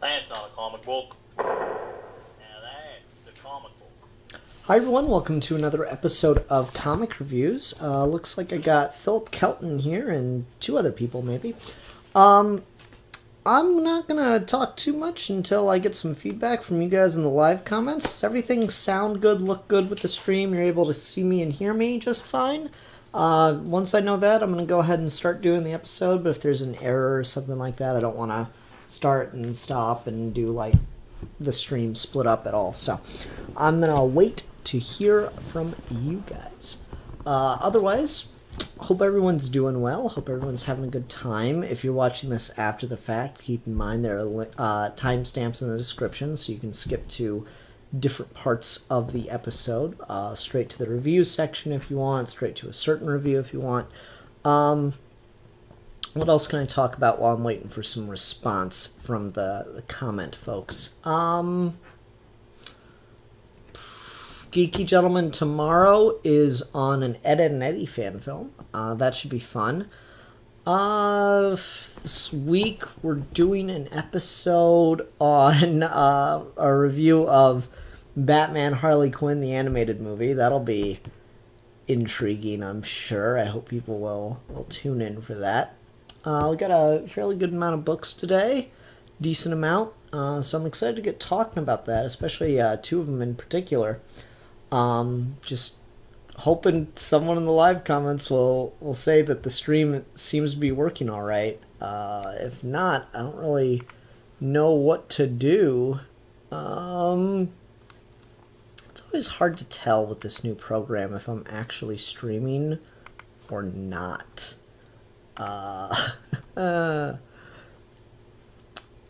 That's not a comic book. Now that's a comic book. Hi everyone, welcome to another episode of Comic Reviews. Looks like I got Philip Kelton here and two other people maybe. I'm not gonna talk too much until I get some feedback from you guys in the live comments. Everything sound good, look good with the stream. You're able to see me and hear me just fine. Once I know that, I'm gonna go ahead and start doing the episode, but if there's an error or something like that, I don't want to start and stop and do like the stream split up at all. So I'm gonna wait to hear from you guys. Otherwise, hope everyone's doing well. Hope everyone's having a good time. If you're watching this after the fact, keep in mind there are timestamps in the description, so you can skip to different parts of the episode. Straight to the review section if you want, straight to a certain review if you want. What else can I talk about while I'm waiting for some response from the comment folks? Geeky Gentleman tomorrow is on an Ed, Edd n Eddy fan film. That should be fun. This week we're doing an episode on a review of Batman Harley Quinn, the animated movie. That'll be intriguing, I'm sure. I hope people will tune in for that. We got a fairly good amount of books today. Decent amount. So I'm excited to get talking about that, especially two of them in particular. Just hoping someone in the live comments will say that the stream seems to be working all right. If not, I don't really know what to do. It's always hard to tell with this new program if I'm actually streaming or not.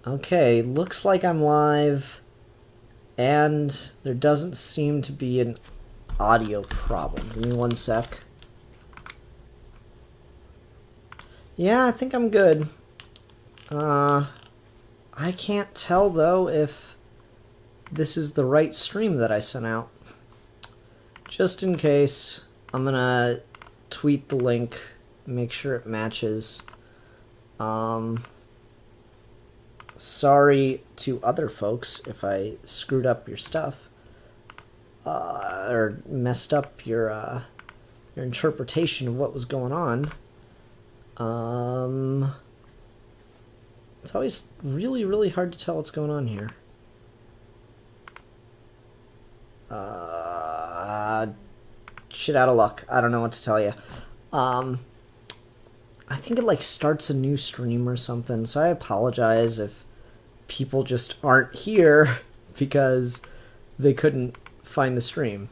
Okay, looks like I'm live. And there doesn't seem to be an audio problem. Give me one sec. Yeah, I think I'm good. I can't tell, though, if this is the right stream that I sent out. Just in case, I'm gonna tweet the link, make sure it matches. Sorry to other folks if I screwed up your stuff or messed up your interpretation of what was going on. It's always really, really hard to tell what's going on here. Shit out of luck. I don't know what to tell you. I think it like starts a new stream or something, so I apologize if people just aren't here because they couldn't find the stream.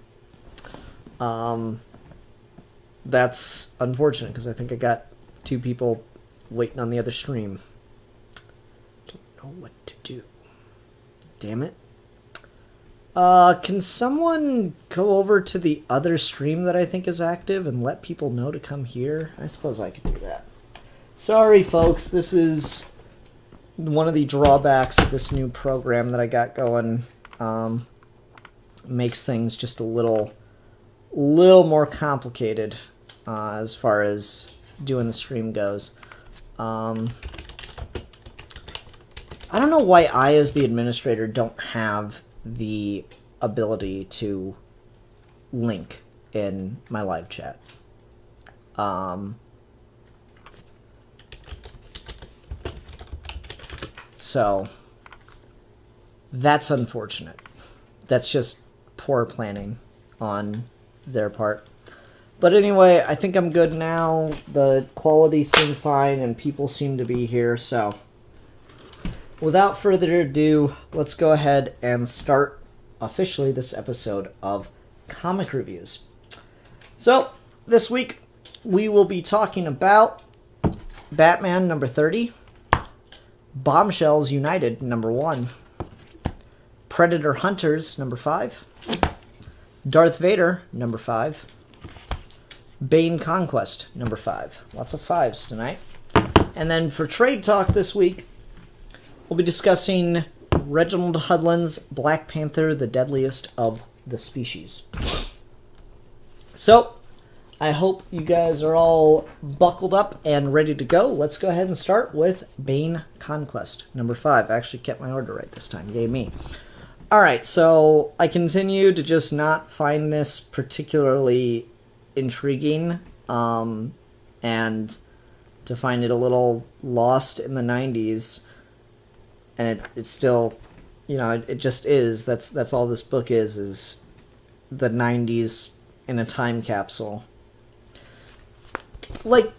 That's unfortunate because I think I got two people waiting on the other stream. Don't know what to do. Damn it. Can someone go over to the other stream that I think is active and let people know to come here? I suppose I could do that. Sorry, folks. This is one of the drawbacks of this new program that I got going. Makes things just a little more complicated as far as doing the stream goes. I don't know why I, as the administrator, don't have the ability to link in my live chat. So that's unfortunate. That's just poor planning on their part. But anyway, I think I'm good now. The quality seemed fine and people seem to be here. So without further ado, let's go ahead and start officially this episode of Comic Reviews. So this week we will be talking about Batman number 30, Bombshells United number 1, Predator Hunters number 5, Darth Vader number 5, Bane Conquest number 5. Lots of 5s tonight. And then for trade talk this week, we'll be discussing Reginald Hudlin's Black Panther, the Deadliest of the Species. So, I hope you guys are all buckled up and ready to go. Let's go ahead and start with Bane Conquest, number 5. I actually kept my order right this time. Yay me. Alright, so I continue to just not find this particularly intriguing, and to find it a little lost in the 90s. And it's still, you know, it just is. That's all this book is the 90s in a time capsule. Like,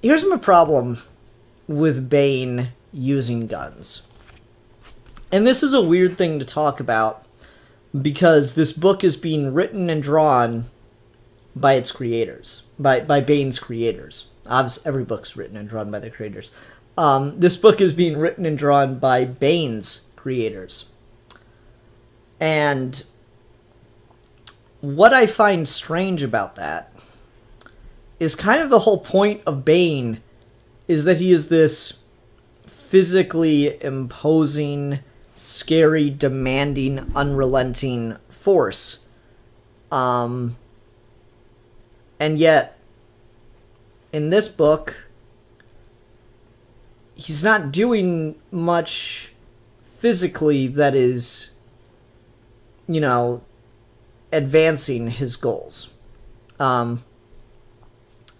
here's my problem with Bane using guns. And this is a weird thing to talk about because this book is being written and drawn by its creators, by Bane's creators. Obviously, every book's written and drawn by the creators. This book is being written and drawn by Bane's creators. And what I find strange about that is kind of the whole point of Bane is that he is this physically imposing, scary, demanding, unrelenting force. And yet, in this book, he's not doing much physically that is, you know, advancing his goals.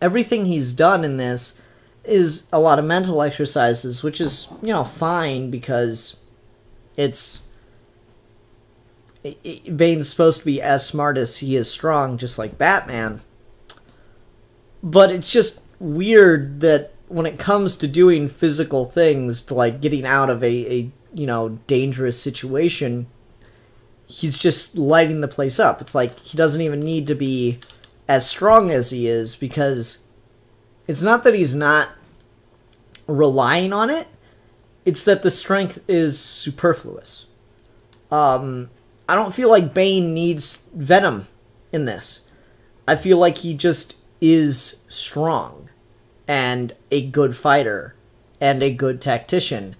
Everything he's done in this is a lot of mental exercises, which is, you know, fine because Bane's supposed to be as smart as he is strong, just like Batman. But it's just weird that when it comes to doing physical things, to like getting out of a you know, dangerous situation, he's just lighting the place up. It's like he doesn't even need to be as strong as he is, because it's not that he's not relying on it, it's that the strength is superfluous. I don't feel like Bane needs Venom in this. I feel like he just is strong and a good fighter and a good tactician.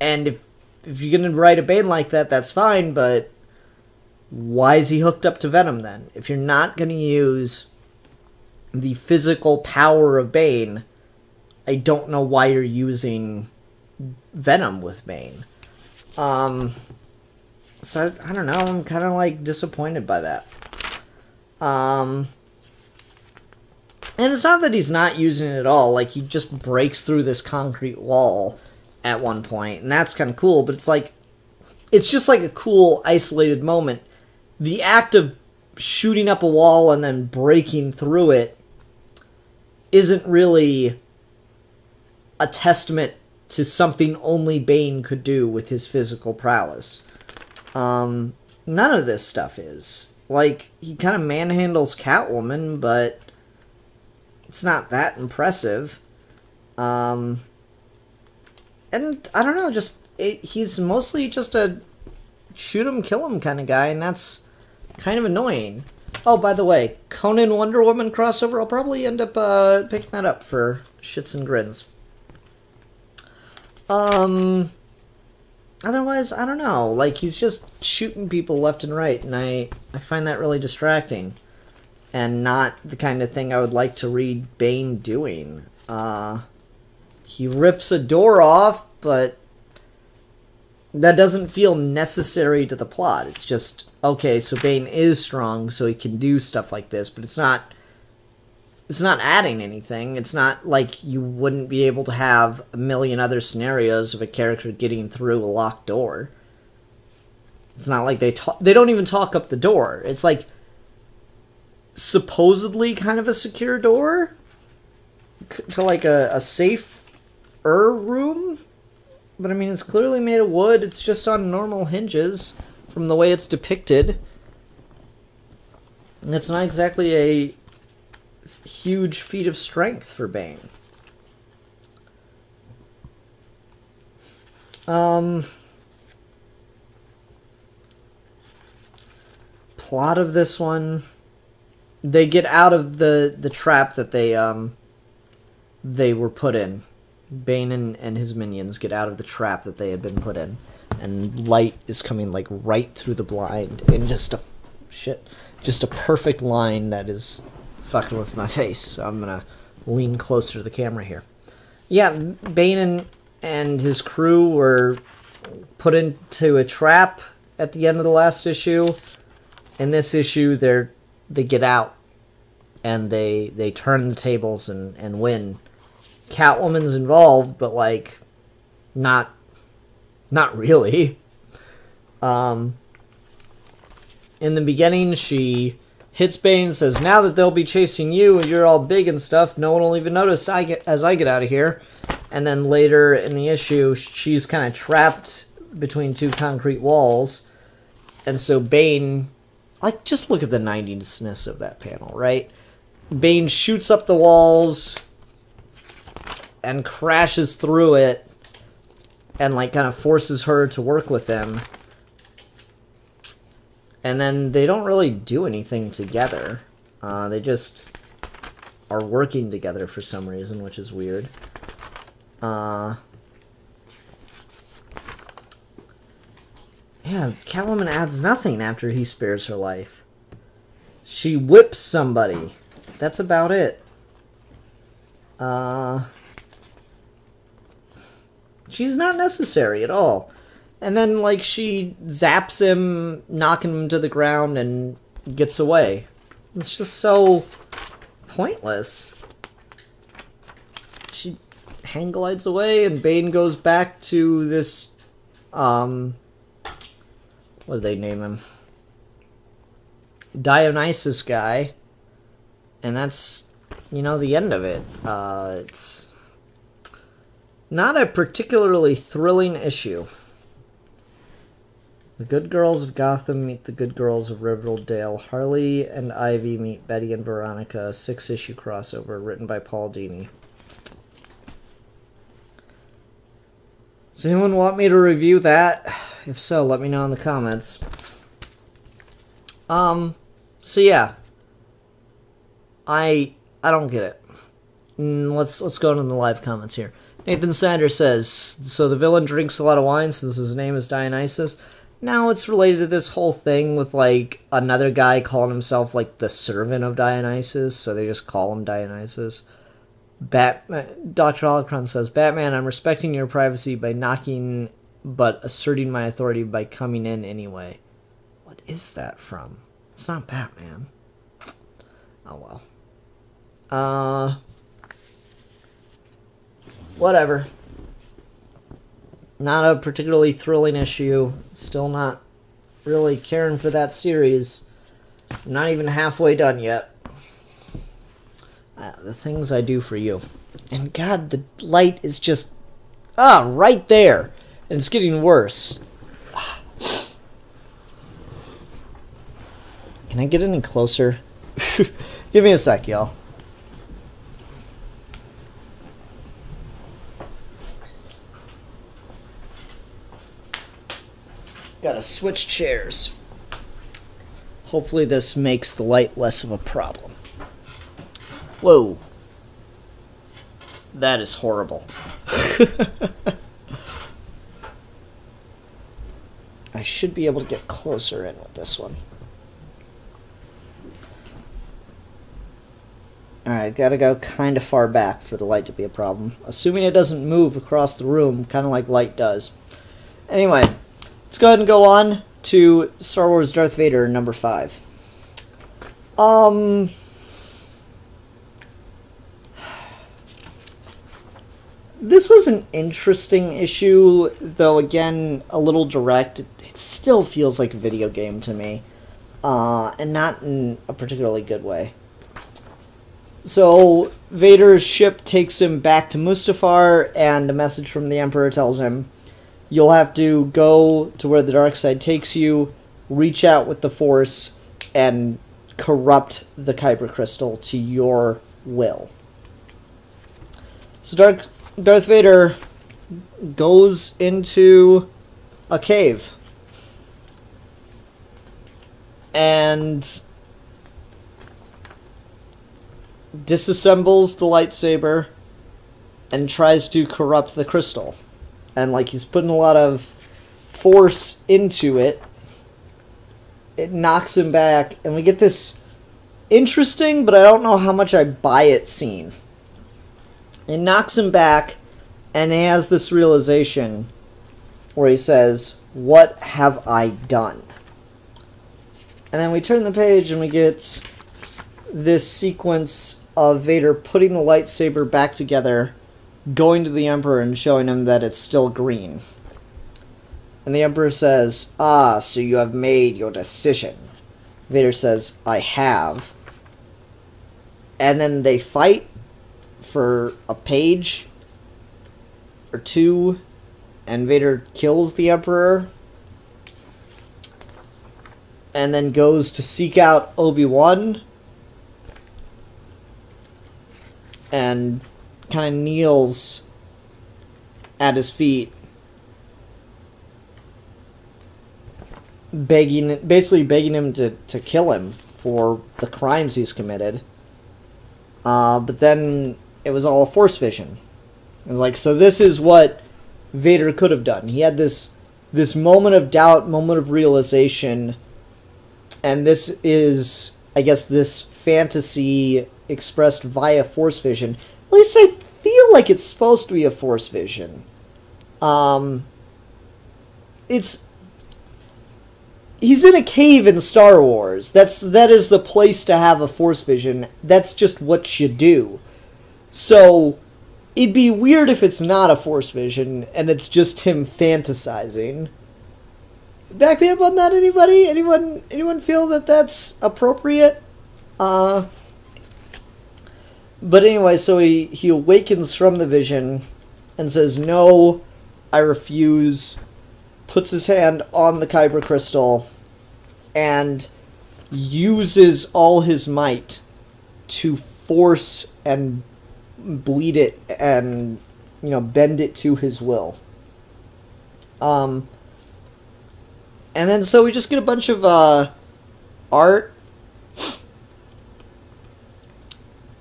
And if you're going to write a Bane like that, that's fine, but why is he hooked up to Venom then? If you're not going to use the physical power of Bane, I don't know why you're using Venom with Bane. So I don't know, I'm kind of like disappointed by that. And it's not that he's not using it at all, like he just breaks through this concrete wall at one point, and that's kind of cool, but it's like, it's just like a cool isolated moment. The act of shooting up a wall and then breaking through it isn't really a testament to something only Bane could do with his physical prowess. None of this stuff is. Like, he kind of manhandles Catwoman, but it's not that impressive. And I don't know, he's mostly just a shoot him, kill him kind of guy, and that's kind of annoying. Oh, by the way, Conan Wonder Woman crossover, I'll probably end up picking that up for shits and grins. Otherwise, I don't know, like, he's just shooting people left and right, and I find that really distracting, and not the kind of thing I would like to read Bane doing. He rips a door off, but that doesn't feel necessary to the plot. It's just, okay, so Bane is strong, so he can do stuff like this, but it's not adding anything. It's not like you wouldn't be able to have a million other scenarios of a character getting through a locked door. It's not like they don't even talk up the door. It's like supposedly kind of a secure door to like a safer room. But I mean, it's clearly made of wood. It's just on normal hinges from the way it's depicted. And it's not exactly a huge feat of strength for Bane. Plot of this one, they get out of the trap that they were put in. Bane and his minions get out of the trap that they had been put in, and light is coming like right through the blind in just a shit. Just a perfect line that is fucking with my face. So I'm gonna lean closer to the camera here. Yeah, Bane and his crew were put into a trap at the end of the last issue. In this issue, they get out and they turn the tables and win. Catwoman's involved, but like not really. In the beginning, she hits Bane and says, "Now that they'll be chasing you and you're all big and stuff, no one will even notice as I get out of here." And then later in the issue, she's kind of trapped between two concrete walls. And so Bane, like, just look at the 90s-ness of that panel, right? Bane shoots up the walls and crashes through it and, like, kind of forces her to work with him. And then they don't really do anything together. They just are working together for some reason, which is weird. Yeah, Catwoman adds nothing after he spares her life. She whips somebody. That's about it. She's not necessary at all. And then, like, she zaps him, knocking him to the ground, and gets away. It's just so pointless. She hang glides away, and Bane goes back to this, what do they name him? Dionysus guy. And that's, you know, the end of it. It's not a particularly thrilling issue. The good girls of Gotham meet the good girls of Riverdale. Harley and Ivy meet Betty and Veronica, a 6-issue crossover written by Paul Dini. Does anyone want me to review that? If so, let me know in the comments. So yeah. I don't get it. Let's go into the live comments here. Nathan Sanders says, so the villain drinks a lot of wine since his name is Dionysus. Now it's related to this whole thing with, like, another guy calling himself, like, the servant of Dionysus, so they just call him Dionysus. Dr. Holocron says, Batman, I'm respecting your privacy by knocking, but asserting my authority by coming in anyway. What is that from? It's not Batman. Oh, well. Whatever. Not a particularly thrilling issue. Still not really caring for that series. I'm not even halfway done yet. The things I do for you. And God, the light is just... right there. And it's getting worse. Can I get any closer? Give me a sec, y'all. Gotta switch chairs. Hopefully this makes the light less of a problem. Whoa. That is horrible. I should be able to get closer in with this one. Alright, gotta go kind of far back for the light to be a problem. Assuming it doesn't move across the room, kind of like light does. Anyway, let's go ahead and go on to Star Wars Darth Vader number 5. This was an interesting issue, though again, a little direct. It still feels like a video game to me, and not in a particularly good way. So, Vader's ship takes him back to Mustafar, and a message from the Emperor tells him, you'll have to go to where the dark side takes you, reach out with the Force, and corrupt the Kyber Crystal to your will. So Darth Vader goes into a cave. And disassembles the lightsaber and tries to corrupt the crystal. And, like, he's putting a lot of force into it. it knocks him back, and we get this interesting, but I don't know how much I buy it scene. It knocks him back, and he has this realization where he says, "What have I done?" And then we turn the page and we get this sequence of Vader putting the lightsaber back together, going to the Emperor and showing him that it's still green. And the Emperor says, "Ah, so you have made your decision." Vader says, "I have." And then they fight for a page or two, and Vader kills the Emperor, and then goes to seek out Obi-Wan, and kind of kneels at his feet, basically begging him to kill him for the crimes he's committed. But then it was all a Force vision. It was like, so this is what Vader could have done. He had this moment of doubt, moment of realization, and this is, I guess, this fantasy expressed via Force vision. At least I feel like it's supposed to be a Force vision. He's in a cave in Star Wars. That is the place to have a Force vision. That's just what you do. So it'd be weird if it's not a Force vision and it's just him fantasizing. Back me up on that, anybody? Anyone feel that that's appropriate? But anyway, so he awakens from the vision and says, "No, I refuse." Puts his hand on the Kyber crystal and uses all his might to force and bleed it and, bend it to his will. And then so we just get a bunch of art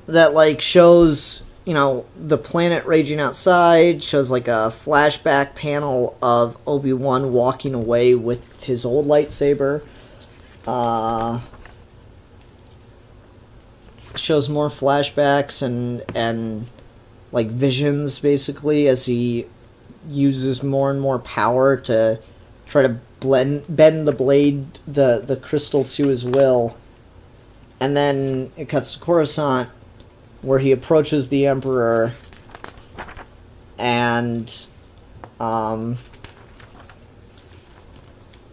that shows the planet raging outside, shows a flashback panel of Obi-Wan walking away with his old lightsaber. Shows more flashbacks and visions, basically, as he uses more and more power to try to bend the blade, the crystal, to his will. And then it cuts to Coruscant, where he approaches the Emperor and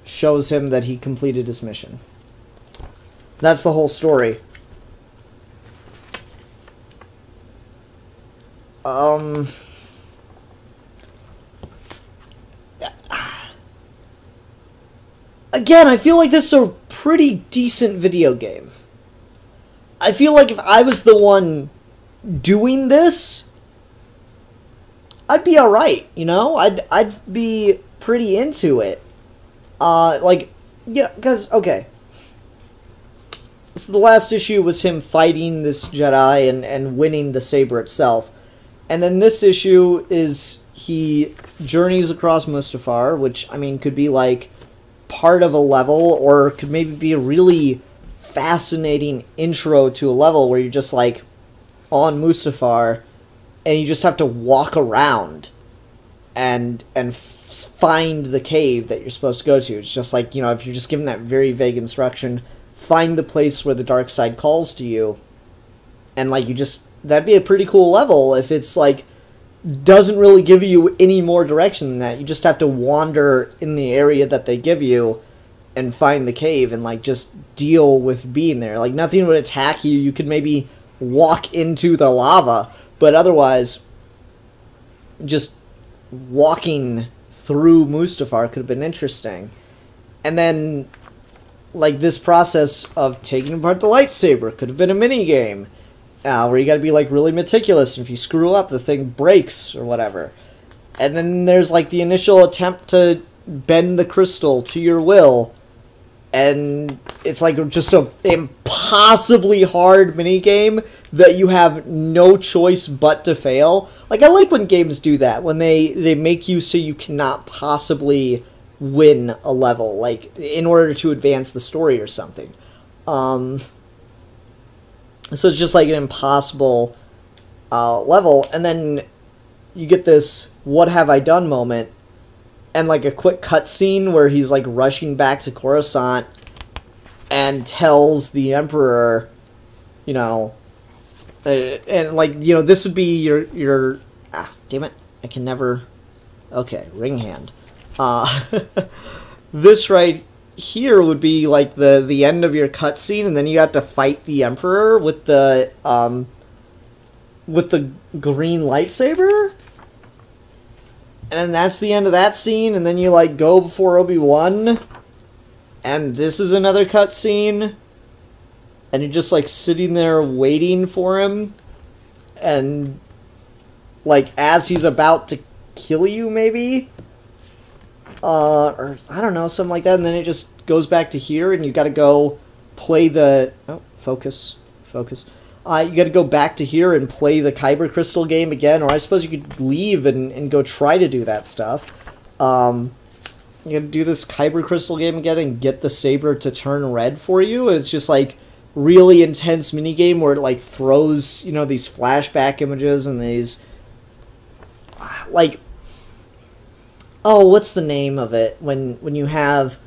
shows him that he completed his mission. That's the whole story. Again, I feel like this is a pretty decent video game. I feel like if I was the one doing this, I'd be alright, I'd be pretty into it. Because, okay. So the last issue was him fighting this Jedi and winning the saber itself. And then this issue is he journeys across Mustafar, which, could be part of a level, or could maybe be a really fascinating intro to a level where you're just on Mustafar and you just have to walk around and find the cave that you're supposed to go to. It's just if you're just given that very vague instruction, find the place where the dark side calls to you, and that'd be a pretty cool level if it's doesn't really give you any more direction than that. You just have to wander in the area that they give you and find the cave and just deal with being there. Nothing would attack you. You could maybe walk into the lava, but otherwise just walking through Mustafar could have been interesting. And then this process of taking apart the lightsaber could have been a mini game, where you got to be really meticulous, and if you screw up, the thing breaks or whatever. And then there's the initial attempt to bend the crystal to your will, and it's just a impossibly hard mini game that you have no choice but to fail. I like when games do that, when they make you so you cannot possibly win a level, like, in order to advance the story or something. So it's just like an impossible level, and then you get this "what have I done" moment, and like a quick cutscene where he's like rushing back to Coruscant and tells the Emperor, you know, and like, you know, this would be your damn it, I can never. Okay, ring hand. This right here would be like the end of your cutscene, and then you have to fight the Emperor with the green lightsaber, and that's the end of that scene. And then you like go before Obi-Wan, and this is another cutscene, and you're just like sitting there waiting for him, and like as he's about to kill you, maybe. Or I don't know, something like that, and then it just goes back to here, and you got to go play the focus. You got to go back to here and play the Kyber Crystal game again, or I suppose you could leave and go try to do that stuff. You got to do this Kyber Crystal game again and get the saber to turn red for you, and it's just like really intense minigame where it like throws, you know, these flashback images and these like. Oh, what's the name of it? When you have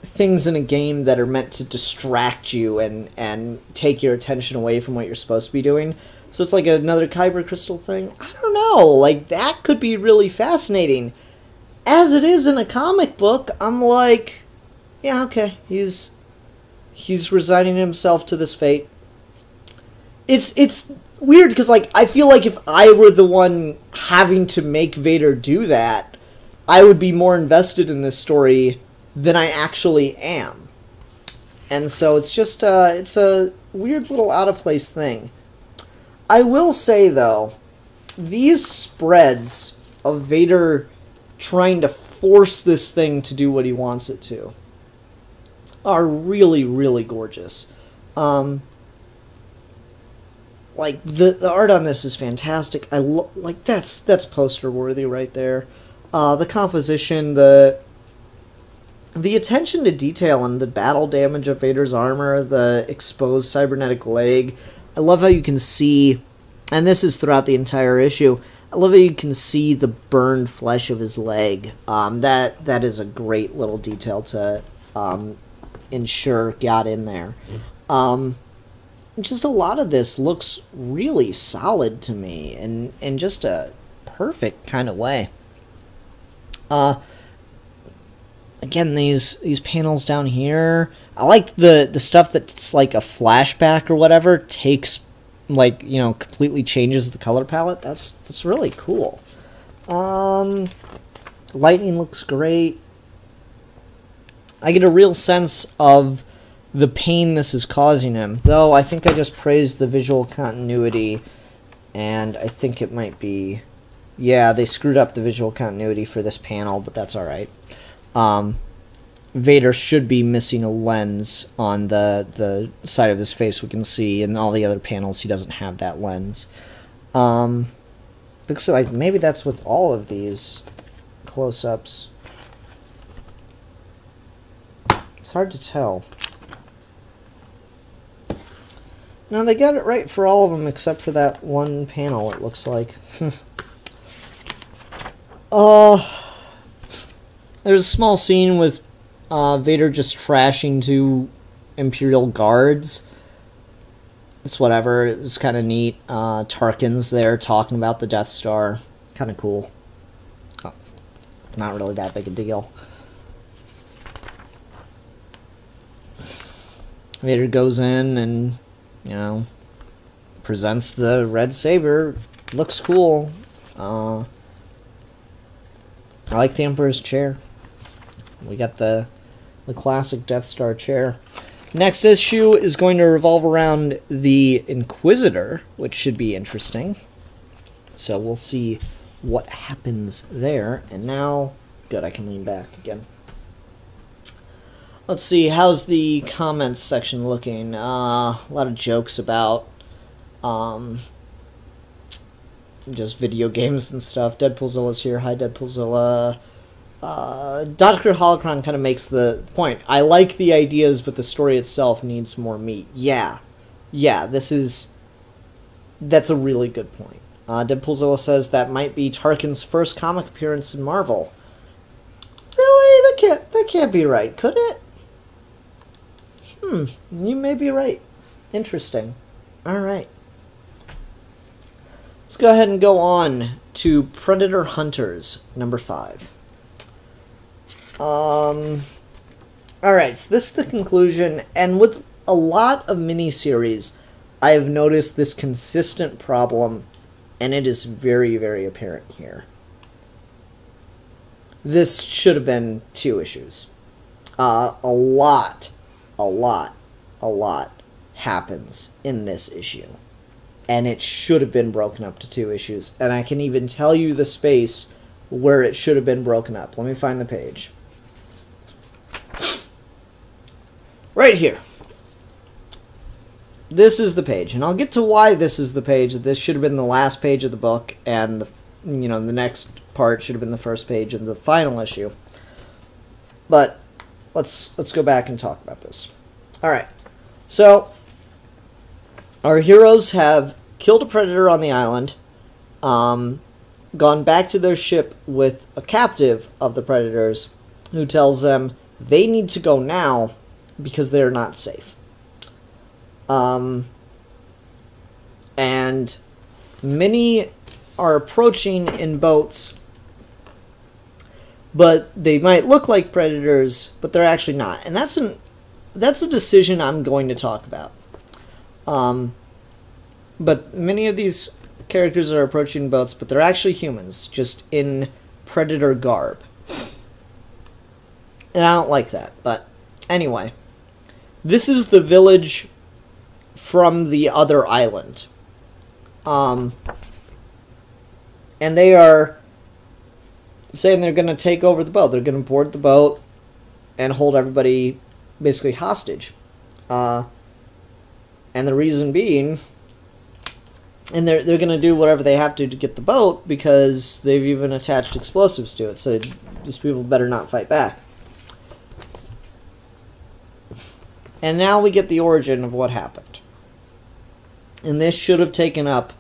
things in a game that are meant to distract you and take your attention away from what you're supposed to be doing. So it's like another Kyber Crystal thing. I don't know. Like, that could be really fascinating. As it is in a comic book, I'm like, yeah, okay. He's resigning himself to this fate. It's weird because, like, I feel like if I were the one having to make Vader do that, I would be more invested in this story than I actually am. And so it's just, it's a weird little out-of-place thing. I will say, though, these spreads of Vader trying to force this thing to do what he wants it to are really, really gorgeous. Like, the art on this is fantastic. Like, that's poster worthy right there. The composition, the attention to detail and the battle damage of Vader's armor, the exposed cybernetic leg. I love how you can see, and this is throughout the entire issue, I love how you can see the burned flesh of his leg. That is a great little detail to ensure got in there. Just a lot of this looks really solid to me, and in just a perfect kind of way. Again, these panels down here, I like the stuff that's like a flashback or whatever takes, like, you know, completely changes the color palette. That's really cool. Lightning looks great. I get a real sense of the pain this is causing him, though I think I just praised the visual continuity, and I think it might be, yeah, they screwed up the visual continuity for this panel, but that's alright. Vader should be missing a lens on the side of his face we can see. In all the other panels, he doesn't have that lens. Looks like maybe that's with all of these close-ups. It's hard to tell. No, they got it right for all of them except for that one panel, it looks like. There's a small scene with Vader just trashing two Imperial guards. It's whatever. It was kind of neat. Tarkin's there talking about the Death Star. Kind of cool. Oh, not really that big a deal. Vader goes in and, you know, presents the red saber. Looks cool. I like the Emperor's chair. We got the classic Death Star chair. Next issue is going to revolve around the Inquisitor, which should be interesting. So we'll see what happens there. And now, good, I can lean back again. Let's see, how's the comments section looking? A lot of jokes about just video games and stuff. Deadpoolzilla's here. Hi, Deadpoolzilla. Dr. Holocron kind of makes the point. I like the ideas, but the story itself needs more meat. Yeah, that's a really good point. Deadpoolzilla says that might be Tarkin's first comic appearance in Marvel. Really? That can't be right, could it? You may be right. Interesting. Alright. Let's go ahead and go on to Predator Hunters, number 5. Alright, so this is the conclusion, and with a lot of miniseries, I have noticed this consistent problem, and it is very, very apparent here. This should have been 2 issues. A lot happens in this issue. And it should have been broken up to 2 issues. And I can even tell you the space where it should have been broken up. Let me find the page. Right here. This is the page. And I'll get to why this is the page. This should have been the last page of the book. And the next part should have been the first page of the final issue. But let's go back and talk about this. Alright. So our heroes have killed a predator on the island, gone back to their ship with a captive of the predators who tells them they need to go now because they're not safe. And many are approaching in boats, but they might look like predators, but they're actually not. And that's a decision I'm going to talk about. But many of these characters are approaching boats, but they're actually humans, just in predator garb. And I don't like that. But anyway, this is the village from the other island. And they are saying they're going to take over the boat. They're going to board the boat and hold everybody basically hostage. And the reason being, and they're going to do whatever they have to get the boat because they've even attached explosives to it. So these people better not fight back. And now we get the origin of what happened. And this should have taken up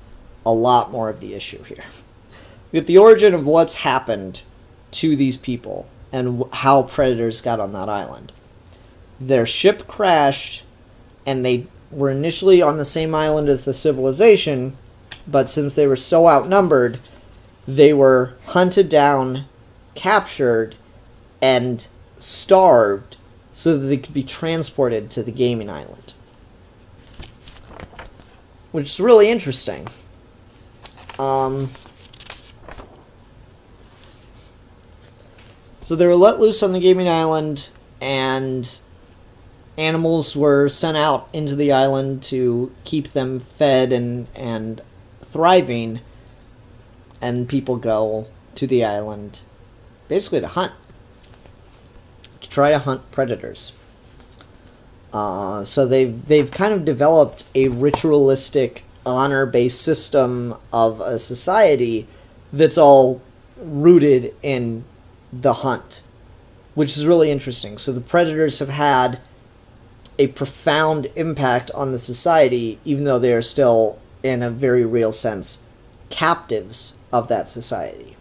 a lot more of the issue here. We get the origin of what's happened to these people and how predators got on that island. Their ship crashed, and they were initially on the same island as the civilization, but since they were so outnumbered, they were hunted down, captured, and starved so that they could be transported to the gaming island. Which is really interesting. So they were let loose on the gaming island, and animals were sent out into the island to keep them fed and thriving, and people go to the island basically to hunt. To try to hunt predators. So they've kind of developed a ritualistic, honor-based system of a society that's all rooted in the hunt, which is really interesting. So the predators have had a profound impact on the society, even though they are still, in a very real sense, captives of that society.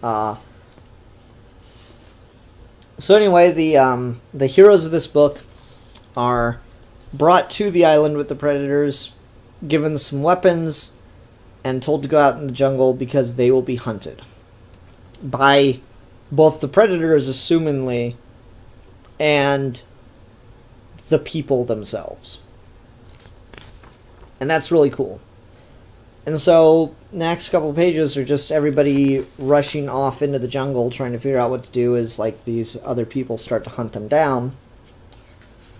So anyway, the heroes of this book are brought to the island with the predators, given some weapons, and told to go out in the jungle because they will be hunted by both the predators, assumingly, and the people themselves. And that's really cool. And so, the next couple of pages are just everybody rushing off into the jungle, trying to figure out what to do as, like, these other people start to hunt them down.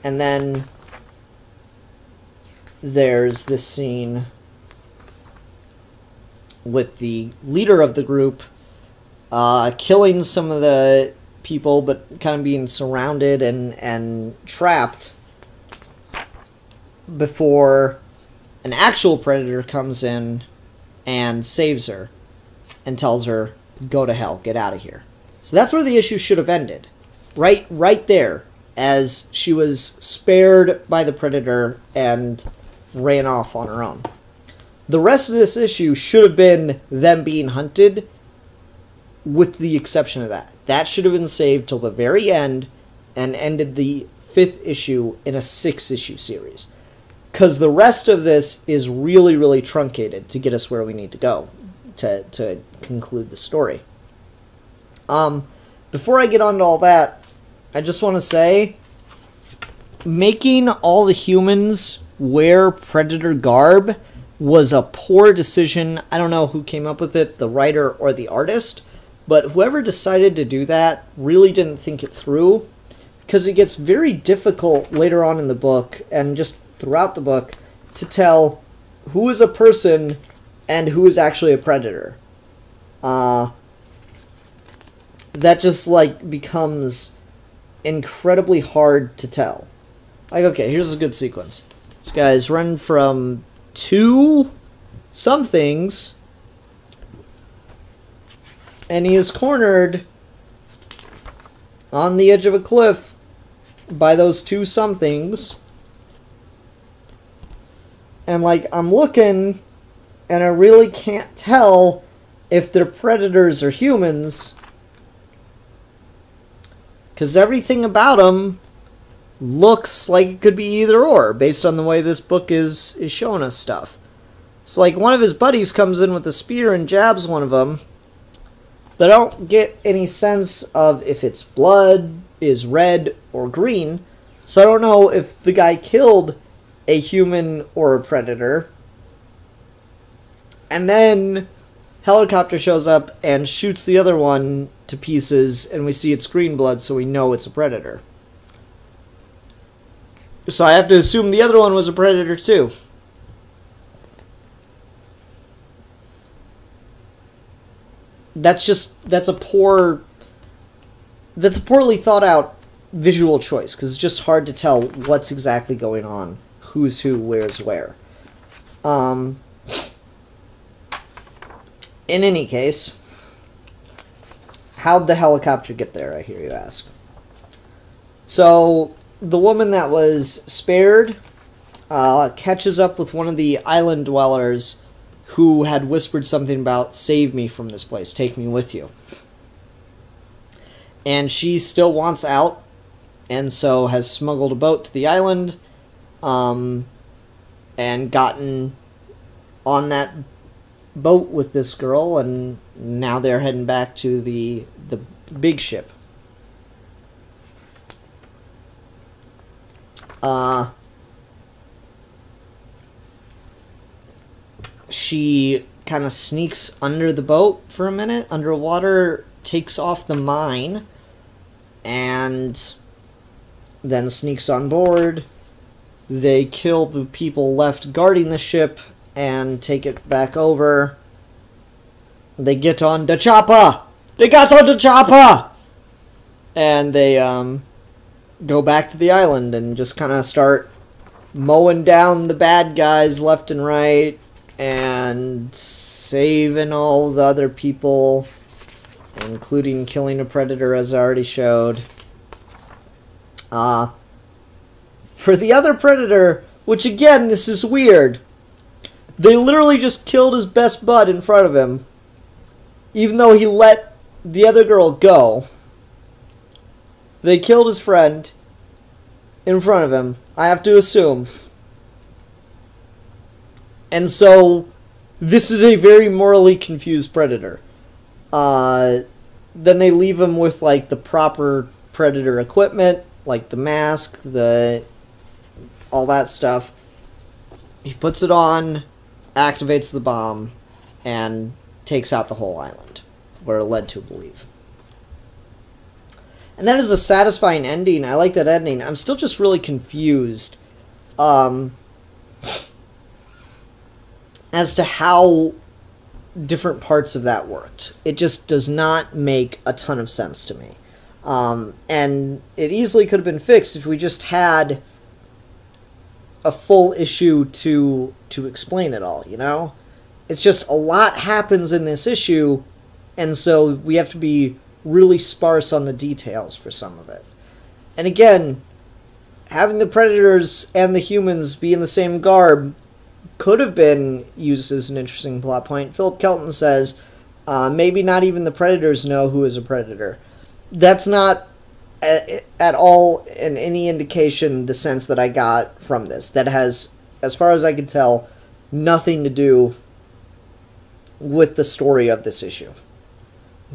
And then there's this scene with the leader of the group killing some of the people, but kind of being surrounded and trapped before an actual predator comes in and saves her and tells her, go to hell, get out of here. So that's where the issue should have ended. Right there, as she was spared by the Predator and ran off on her own. The rest of this issue should have been them being hunted, with the exception of that. That should have been saved till the very end and ended the 5th issue in a 6-issue series. Because the rest of this is really, really truncated to get us where we need to go to conclude the story. Before I get on to all that, I just want to say, making all the humans wear Predator garb was a poor decision. I don't know who came up with it, the writer or the artist, but whoever decided to do that really didn't think it through, because it gets very difficult later on in the book, and just throughout the book, to tell who is a person and who is actually a predator. That just, like, becomes incredibly hard to tell. Like, okay, here's a good sequence. This guy's run from 2 somethings, and he is cornered on the edge of a cliff by those 2 somethings. And, like, I'm looking, and I really can't tell if they're predators or humans, because everything about them looks like it could be either or, based on the way this book is showing us stuff. So, like, one of his buddies comes in with a spear and jabs one of them, but I don't get any sense of if its blood is red or green, so I don't know if the guy killed a human or a predator. And then helicopter shows up and shoots the other one to pieces, and we see it's green blood, so we know it's a predator. So I have to assume the other one was a predator too. That's a poorly thought out visual choice, because it's just hard to tell what's exactly going on, who's who, where's where. In any case, how'd the helicopter get there, I hear you ask? So, the woman that was spared catches up with one of the island dwellers who had whispered something about, save me from this place, take me with you. And she still wants out, and so has smuggled a boat to the island, and gotten on that boat with this girl, and now they're heading back to the big ship. She kind of sneaks under the boat for a minute, underwater, takes off the mine, and then sneaks on board. They kill the people left guarding the ship and take it back over. They get on the chopper! They got on the chopper! And they go back to the island and just kind of start mowing down the bad guys left and right and saving all the other people, including killing a predator, as I already showed. For the other predator, which again, this is weird, they literally just killed his best bud in front of him, even though he let the other girl go. They killed his friend in front of him, I have to assume. And so, this is a very morally confused predator. Then they leave him with, like, the proper predator equipment, like the mask, all that stuff. He puts it on, activates the bomb, and takes out the whole island. We're led to believe. And that is a satisfying ending. I like that ending. I'm still just really confused as to how different parts of that worked. It just does not make a ton of sense to me. And it easily could have been fixed if we just had a full issue to explain it all, you know? It's just a lot happens in this issue, and so we have to be really sparse on the details for some of it. And again, having the Predators and the humans be in the same garb could have been used as an interesting plot point. Philip Kelton says, maybe not even the Predators know who is a Predator. That's not at all in any indication the sense that I got from this. That has, as far as I can tell, nothing to do with the story of this issue.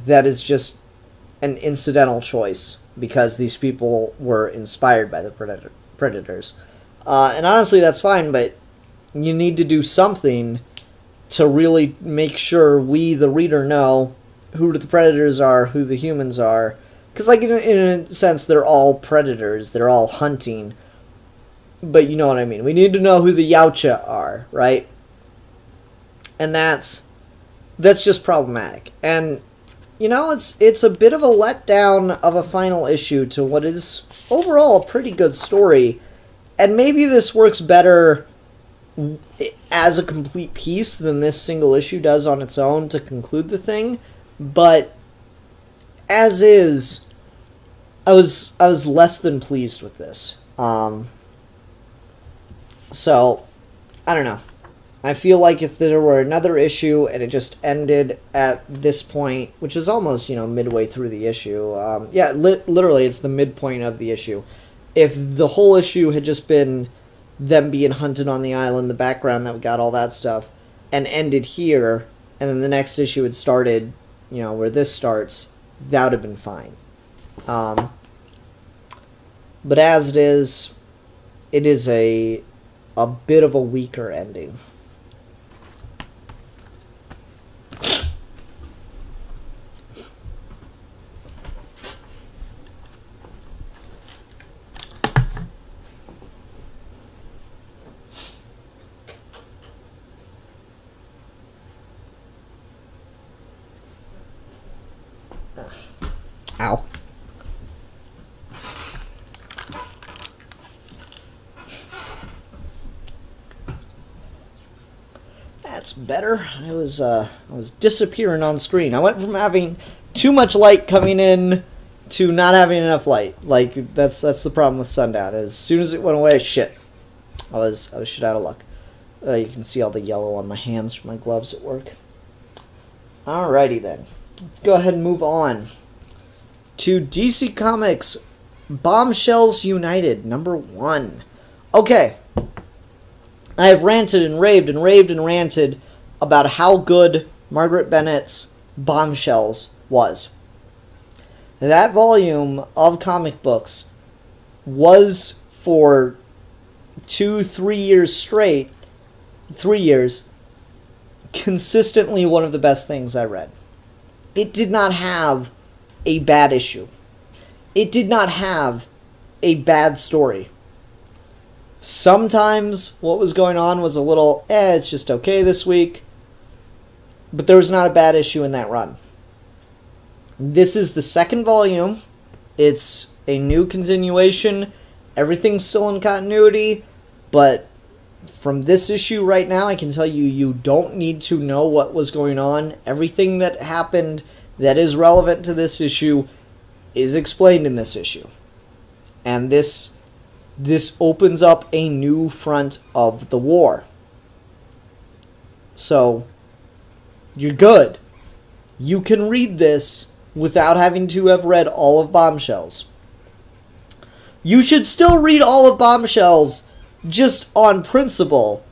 That is just an incidental choice because these people were inspired by the Predators. And honestly, that's fine, but you need to do something to really make sure we, the reader, know who the Predators are, who the humans are. Because, like, in a sense, they're all predators. They're all hunting. But you know what I mean. We need to know who the Yautja are, right? And that's just problematic. And, you know, it's a bit of a letdown of a final issue to what is overall a pretty good story. And maybe this works better as a complete piece than this single issue does on its own to conclude the thing. But as is, I was less than pleased with this. So, I don't know. I feel like if there were another issue and it just ended at this point, which is almost, you know, midway through the issue. Literally, it's the midpoint of the issue. If the whole issue had just been them being hunted on the island, the background that we got, all that stuff, and ended here, and then the next issue had started, you know, where this starts, that would have been fine. But as it is a bit of a weaker ending. Ow. That's better. I was disappearing on screen. I went from having too much light coming in to not having enough light. Like that's the problem with Sundown. As soon as it went away, shit. I was shit out of luck. You can see all the yellow on my hands from my gloves at work. Alrighty then. Let's go ahead and move on to DC Comics Bombshells United #1. Okay. I have ranted and raved and raved and ranted about how good Marguerite Bennett's Bombshells was. That volume of comic books was for 2-3 years straight, 3 years, consistently one of the best things I read. It did not have a bad issue. It did not have a bad story. Sometimes what was going on was a little, it's just okay this week. But there was not a bad issue in that run. This is the second volume. It's a new continuation. Everything's still in continuity. But from this issue right now, I can tell you, you don't need to know what was going on. Everything that happened that is relevant to this issue is explained in this issue. And this opens up a new front of the war. So, you're good. You can read this without having to have read all of Bombshells. You should still read all of Bombshells just on principle,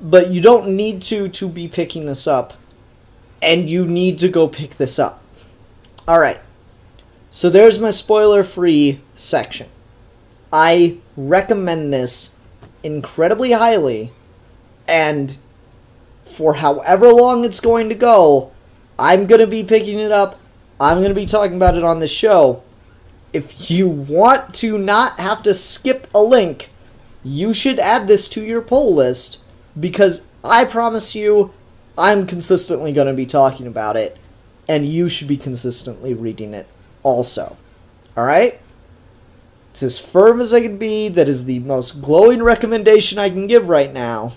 but you don't need to be picking this up, and you need to go pick this up. Alright, so there's my spoiler-free section. I recommend this incredibly highly, and for however long it's going to go, I'm going to be picking it up. I'm going to be talking about it on the show. If you want to not have to skip a link, you should add this to your pull list, because I promise you, I'm consistently going to be talking about it, and you should be consistently reading it also. Alright? It's as firm as I can be. That is the most glowing recommendation I can give right now.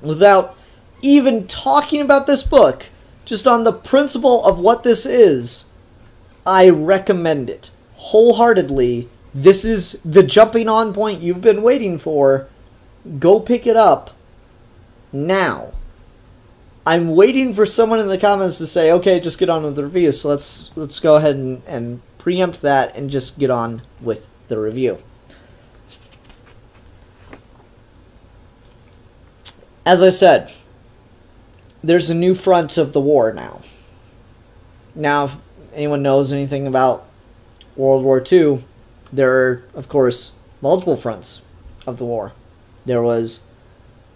Without even talking about this book, just on the principle of what this is, I recommend it wholeheartedly. This is the jumping on point you've been waiting for. Go pick it up now. I'm waiting for someone in the comments to say, okay, just get on with the review. So let's go ahead and preempt that and just get on with the review. As I said, there's a new front of the war now. Now, if anyone knows anything about World War II, there are, of course, multiple fronts of the war. There was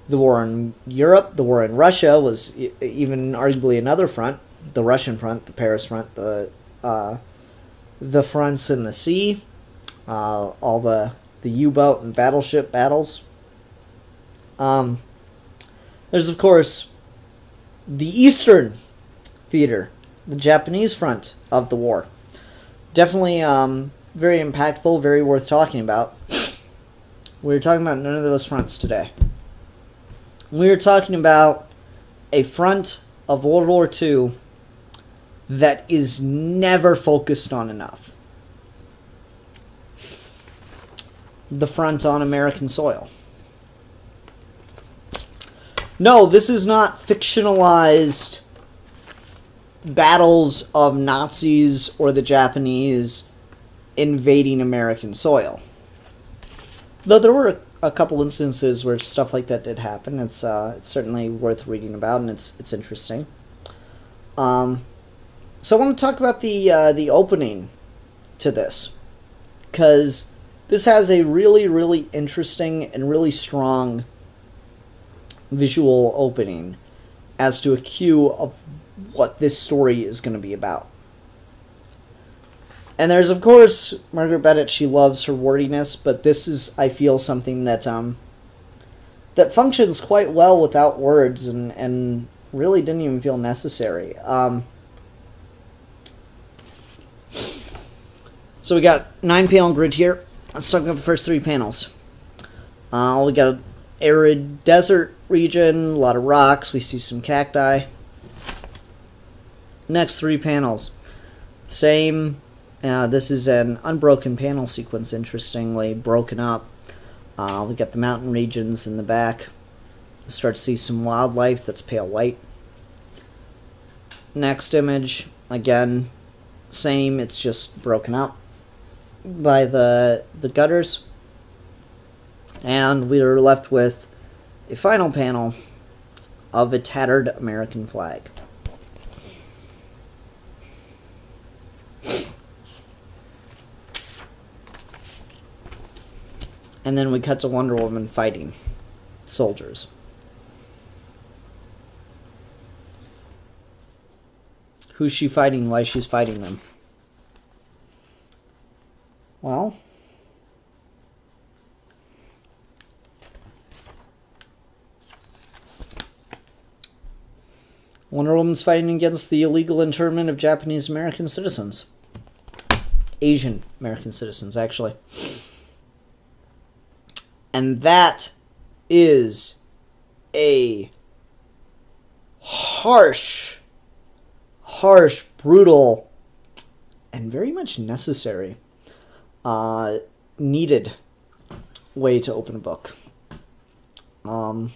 the war in Europe, the war in Russia was even arguably another front. The Russian front, the Paris front, the fronts in the sea, all the U-boat and battleship battles. There's, of course, the Eastern Theater, the Japanese front of the war. Definitely very impactful, very worth talking about. We're talking about none of those fronts today. We're talking about a front of World War II that is never focused on enough. The front on American soil. No, this is not fictionalized battles of Nazis or the Japanese invading American soil. Though there were a couple instances where stuff like that did happen. It's certainly worth reading about, and it's interesting. So I want to talk about the opening to this, because this has a really, really interesting and really strong visual opening as to a cue of what this story is going to be about. And there's, of course, Margaret Bennett. She loves her wordiness, but this is, I feel, something that that functions quite well without words, and really didn't even feel necessary. So we got 9-panel grid here. Let's talk about the first 3 panels. We got an arid desert region, a lot of rocks. We see some cacti. Next 3 panels, same. This is an unbroken panel sequence, interestingly, broken up. We got the mountain regions in the back. We start to see some wildlife that's pale white. Next image, again, same, it's just broken up by the gutters. And we are left with a final panel of a tattered American flag. And then we cut to Wonder Woman fighting soldiers. Who's she fighting? Why she's fighting them? Well, Wonder Woman's fighting against the illegal internment of Japanese American citizens. Asian American citizens, actually. And that is a harsh, brutal, and very much necessary, needed way to open a book. When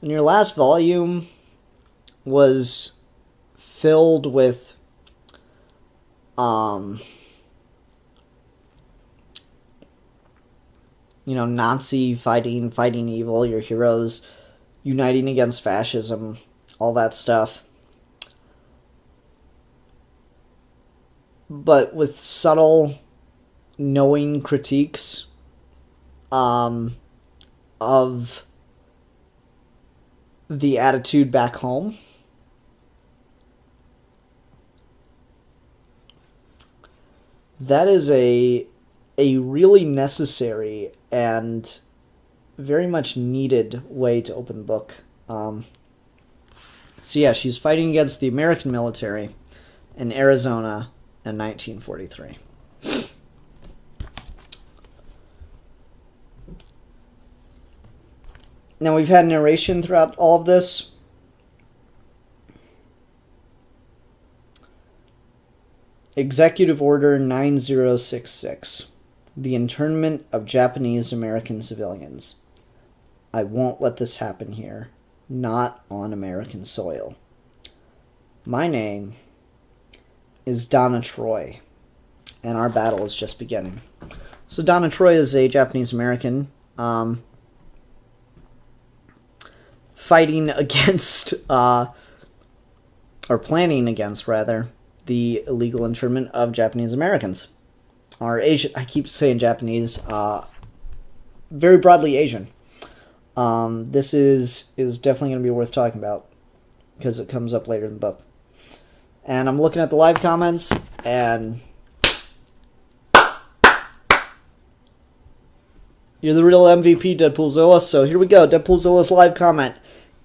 your last volume was filled with Nazi fighting evil, your heroes uniting against fascism, all that stuff. But with subtle, knowing critiques of the attitude back home. That is a really necessary and very much needed way to open the book. So yeah, she's fighting against the American military in Arizona in 1943. Now, we've had narration throughout all of this. Executive Order 9066. The internment of Japanese American civilians. I won't let this happen here. Not on American soil. My name is Donna Troy, and our battle is just beginning. So Donna Troy is a Japanese American fighting against, or planning against, rather, the illegal internment of Japanese Americans. Or Asian, I keep saying Japanese, very broadly Asian. This is definitely going to be worth talking about, because it comes up later in the book. And I'm looking at the live comments, and you're the real MVP, Deadpoolzilla. So here we go, Deadpoolzilla's live comment.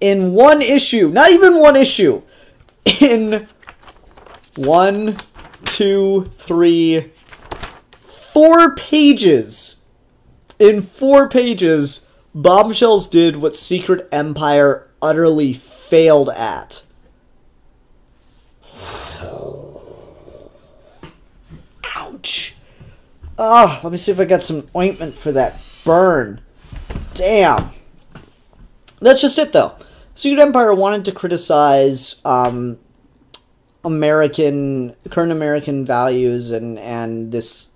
In one issue, not even one issue, in 1, 2, 3, 4 pages. In 4 pages, Bombshells did what Secret Empire utterly failed at. Ouch. Oh, let me see if I got some ointment for that burn. Damn. That's just it, though. Secret Empire wanted to criticize current American values and this,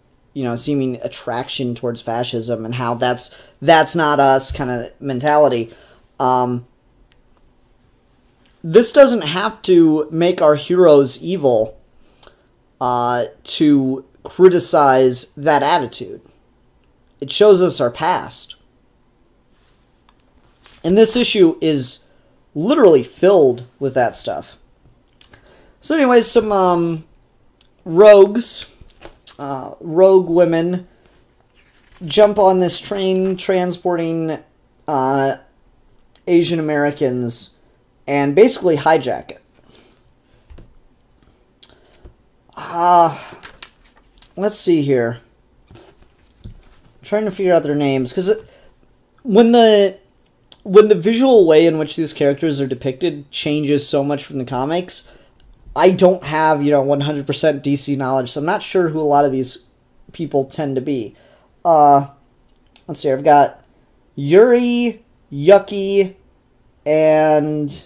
seeming attraction towards fascism and how that's not us kind of mentality. This doesn't have to make our heroes evil to criticize that attitude. It shows us our past. And this issue is literally filled with that stuff. So anyways, some rogues, rogue women, jump on this train transporting Asian Americans and basically hijack it. Let's see here. I'm trying to figure out their names, because when the visual way in which these characters are depicted changes so much from the comics, I don't have, 100% DC knowledge, so I'm not sure who a lot of these people tend to be. Let's see, I've got Yuri, Yucky, and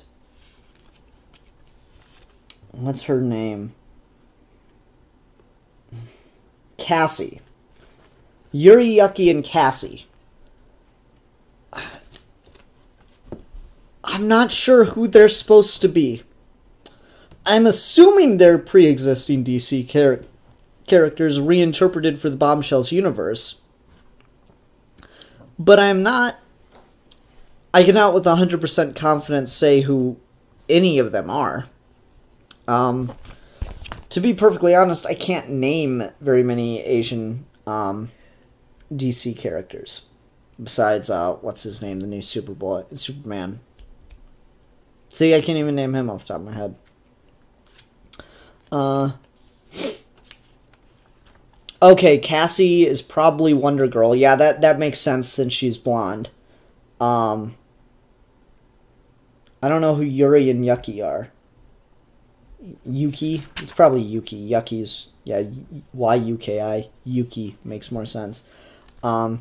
what's her name? Cassie. Yuri, Yucky, and Cassie. I'm not sure who they're supposed to be. I'm assuming they're pre-existing DC characters reinterpreted for the Bombshells universe. But I cannot with 100% confidence say who any of them are. To be perfectly honest, I can't name very many Asian DC characters. Besides, what's his name? The new Superman. See, I can't even name him off the top of my head. Okay, Cassie is probably Wonder Girl. Yeah, that makes sense since she's blonde. I don't know who Yuri and Yucky are. Yuki? It's probably Yuki. Yucky's, yeah, Y-U-K-I. Yuki makes more sense. So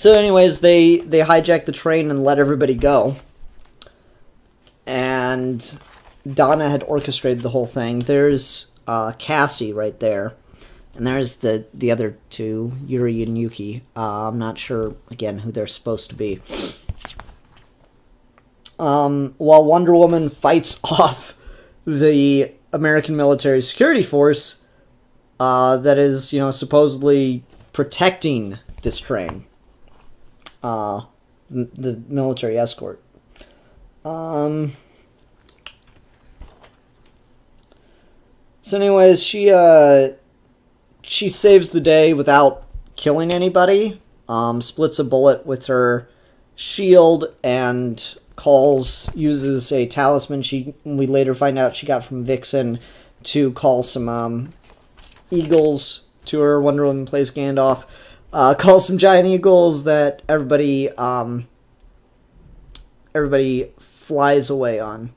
anyways, they hijack the train and let everybody go. And Donna had orchestrated the whole thing. There's Cassie right there. And there's the other two, Yuri and Yuki. I'm not sure, again, who they're supposed to be. While Wonder Woman fights off the American military security force that is, supposedly protecting this train. The military escort. So anyways, she saves the day without killing anybody. Splits a bullet with her shield and uses a talisman we later find out she got from Vixen to call some eagles to her. Wonder Woman plays Gandalf. Calls some giant eagles that everybody flies away on.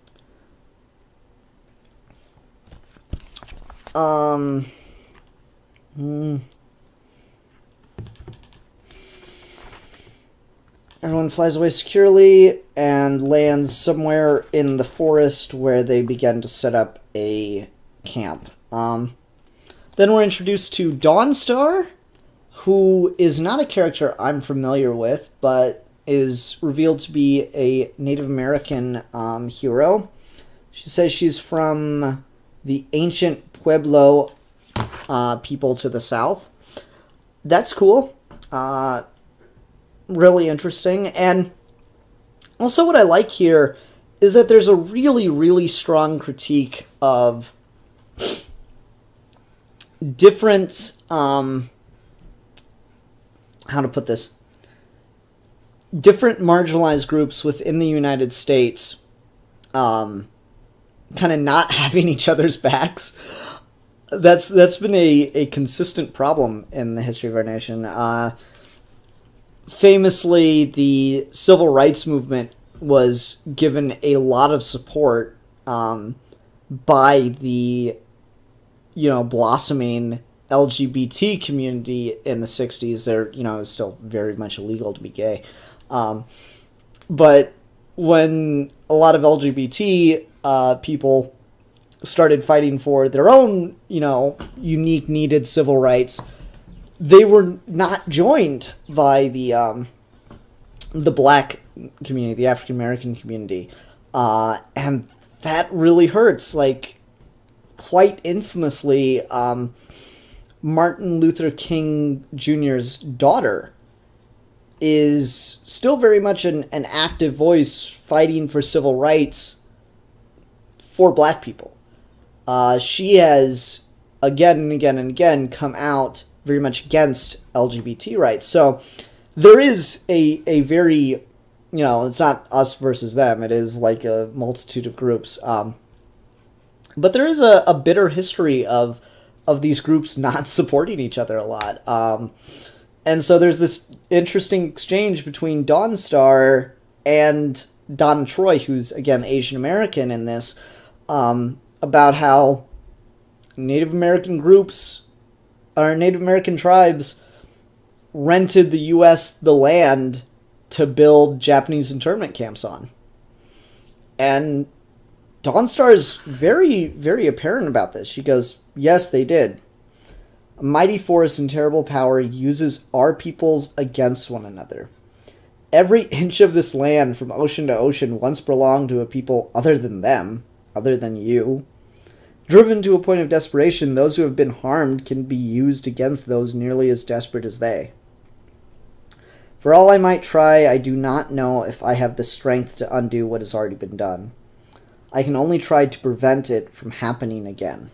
Everyone flies away securely and lands somewhere in the forest where they begin to set up a camp. Then we're introduced to Dawnstar, who is not a character I'm familiar with, but is revealed to be a Native American hero. She says she's from the ancient Pueblo people to the south. That's cool. Really interesting. And also what I like here is that there's a really, really strong critique of different, how to put this, different marginalized groups within the United States kind of not having each other's backs. That's been a consistent problem in the history of our nation. Famously, the civil rights movement was given a lot of support by the, blossoming LGBT community in the 60s. There, it was still very much illegal to be gay. But when a lot of LGBT people started fighting for their own, unique needed civil rights, they were not joined by the black community, the African American community, and that really hurts. Like, quite infamously, Martin Luther King Jr.'s daughter is still very much an active voice fighting for civil rights for black people. She has again and again and again come out very much against LGBT rights. So there is a very, it's not us versus them. It is like a multitude of groups. But there is a bitter history of these groups not supporting each other a lot. And so there's this interesting exchange between Dawnstar and Donna Troy, who's, again, Asian American in this, about how Native American groups, or Native American tribes, rented the U.S. the land to build Japanese internment camps on. And Dawnstar is very, very apparent about this. She goes, yes, they did. A mighty force and terrible power uses our peoples against one another. Every inch of this land from ocean to ocean once belonged to a people other than them, other than you. Driven to a point of desperation, those who have been harmed can be used against those nearly as desperate as they. For all I might try, I do not know if I have the strength to undo what has already been done. I can only try to prevent it from happening again.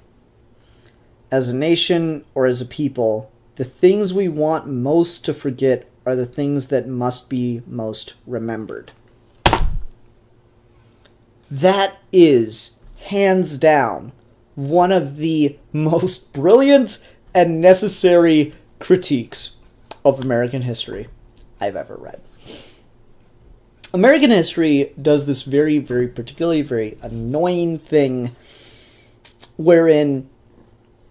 As a nation or as a people, the things we want most to forget are the things that must be most remembered. That is, hands down, one of the most brilliant and necessary critiques of American history I've ever read. American history does this very, very particularly very annoying thing wherein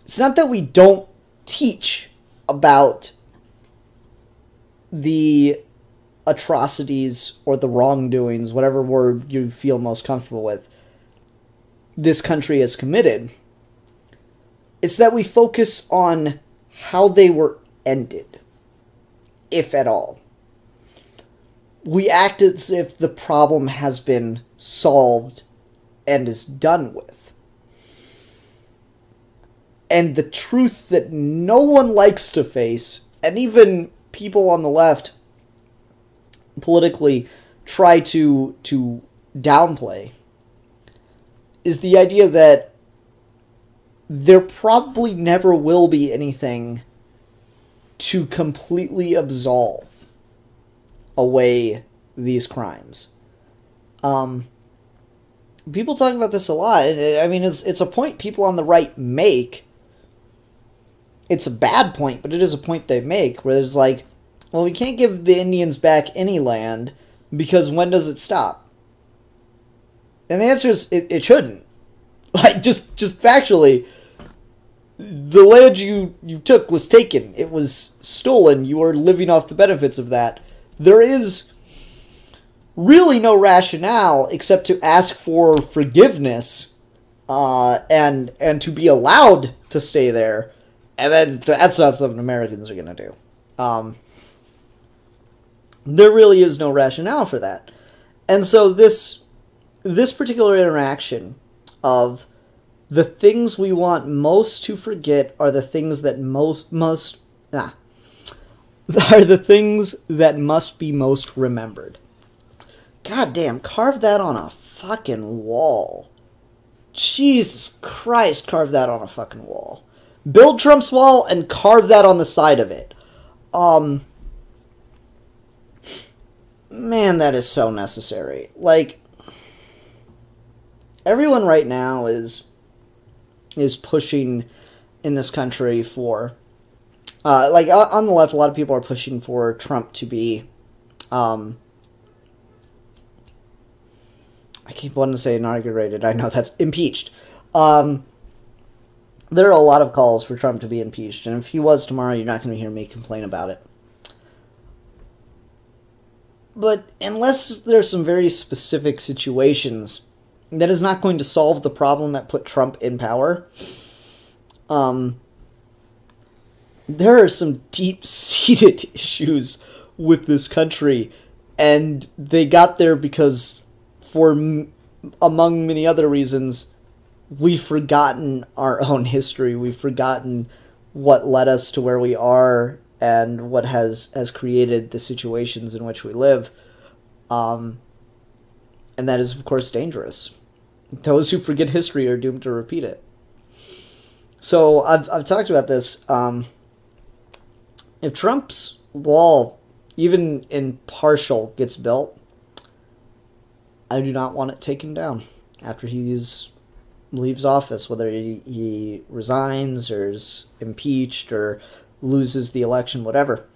it's not that we don't teach about the atrocities or the wrongdoings, whatever word you feel most comfortable with, this country has committed. It's that we focus on how they were ended, if at all. We act as if the problem has been solved and is done with. And the truth that no one likes to face, and even people on the left politically try to downplay, is the idea that there probably never will be anything to completely absolve away these crimes. People talk about this a lot. I mean, it's a point people on the right make. It's a bad point, but it is a point they make, where it's like, well, we can't give the Indians back any land, because when does it stop? And the answer is, it shouldn't. Like, just factually, the land you took was taken. It was stolen. You are living off the benefits of that. There is really no rationale except to ask for forgiveness and to be allowed to stay there. And that's not something Americans are going to do. There really is no rationale for that. And so this particular interaction of the things we want most to forget are the things that are the things that must be most remembered. God damn, carve that on a fucking wall. Jesus Christ, carve that on a fucking wall. Build Trump's wall and carve that on the side of it. Man, that is so necessary. Like, everyone right now is pushing in this country for, like, on the left, a lot of people are pushing for Trump to be, I keep wanting to say inaugurated. I know that's impeached. There are a lot of calls for Trump to be impeached, and if he was tomorrow, you're not going to hear me complain about it. But unless there's some very specific situations, that is not going to solve the problem that put Trump in power. There are some deep-seated issues with this country, and they got there because, among many other reasons, we've forgotten our own history. We've forgotten what led us to where we are and what has created the situations in which we live. And that is, of course, dangerous. Those who forget history are doomed to repeat it. So I've talked about this. If Trump's wall, even in partial, gets built, I do not want it taken down after he leaves office, whether he resigns or is impeached or loses the election, whatever.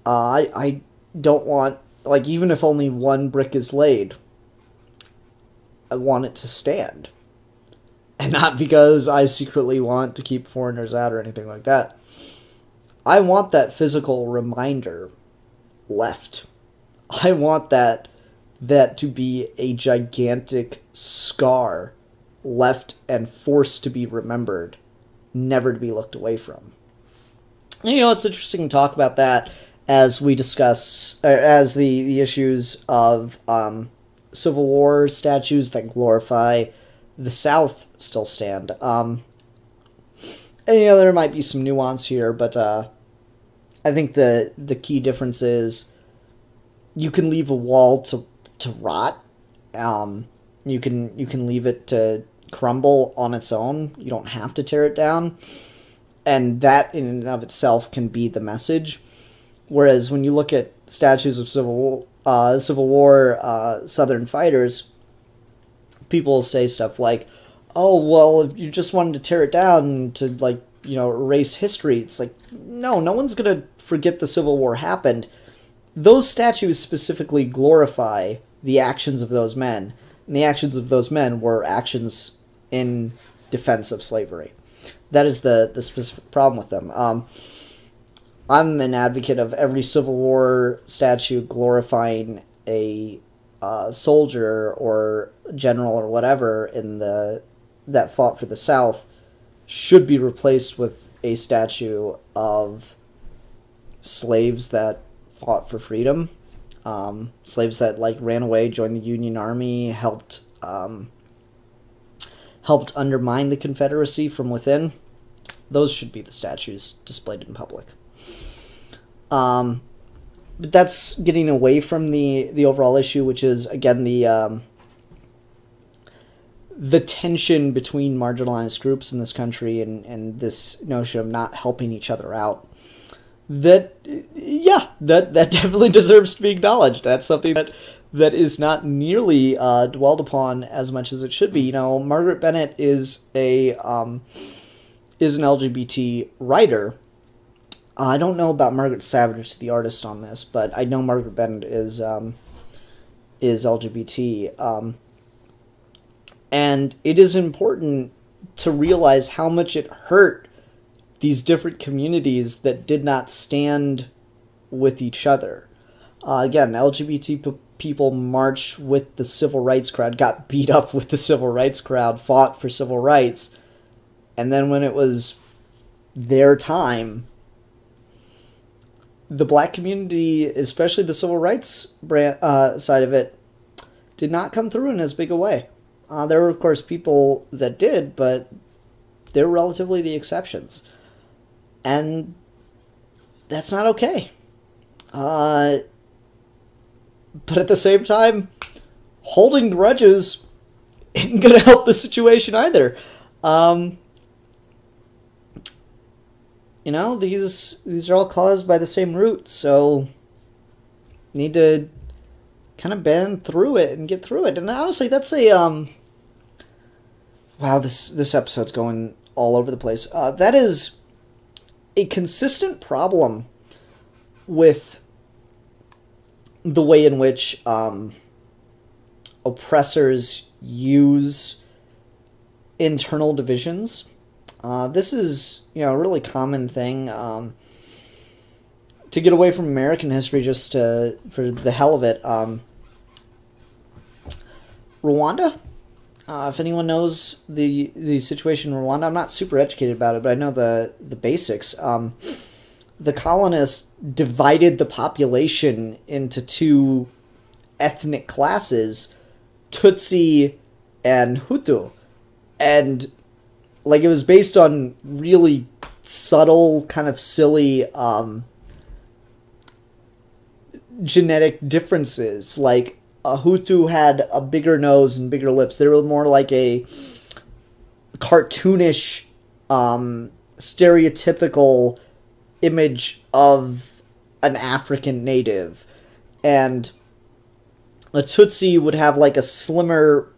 I don't want, like, even if only one brick is laid, I want it to stand. And not because I secretly want to keep foreigners out or anything like that. I want that physical reminder left. I want that to be a gigantic scar left and forced to be remembered, never to be looked away from. And, it's interesting to talk about that as we discuss, as the issues of Civil War statues that glorify the South still stand. And, there might be some nuance here, but I think the key difference is you can leave a wall to rot. You can leave it to crumble on its own. You don't have to tear it down. And that in and of itself can be the message. Whereas when you look at statues of Civil War Southern fighters, people say stuff like, oh, well, if you just wanted to tear it down to, like, erase history, it's like, no one's going to forget the Civil War happened. Those statues specifically glorify the actions of those men. And the actions of those men were actions in defense of slavery. That is the specific problem with them. I'm an advocate of every Civil War statue glorifying a soldier or general or whatever that fought for the South should be replaced with a statue of slaves that fought for freedom. Slaves that ran away, joined the Union Army, helped undermine the Confederacy from within. Those should be the statues displayed in public. But that's getting away from the overall issue, which is, again, the tension between marginalized groups in this country and this notion of not helping each other out. That definitely deserves to be acknowledged. That's something that is not nearly dwelled upon as much as it should be. Margaret Bennett is an LGBT writer. I don't know about Margaret Savage, the artist on this, but I know Margaret Bennett is LGBT. And it is important to realize how much it hurt these different communities that did not stand with each other. Again, LGBT people marched with the civil rights crowd, got beat up with the civil rights crowd, fought for civil rights, and then when it was their time, the black community, especially the civil rights side of it, did not come through in as big a way. There were, of course, people that did, but they were relatively the exceptions. And that's not okay. But at the same time, holding grudges isn't going to help the situation either. These are all caused by the same root, so need to kind of bend through it and get through it. And honestly, that's a wow, this episode's going all over the place. That is a consistent problem with the way in which oppressors use internal divisions. This is, a really common thing to get away from American history just for the hell of it. Rwanda? If anyone knows the situation in Rwanda, I'm not super educated about it, but I know the basics. The colonists divided the population into two ethnic classes, Tutsi and Hutu. And it was based on really subtle, kind of silly genetic differences. Like, a Hutu had a bigger nose and bigger lips. They were more like a cartoonish, stereotypical image of an African native. And a Tutsi would have a slimmer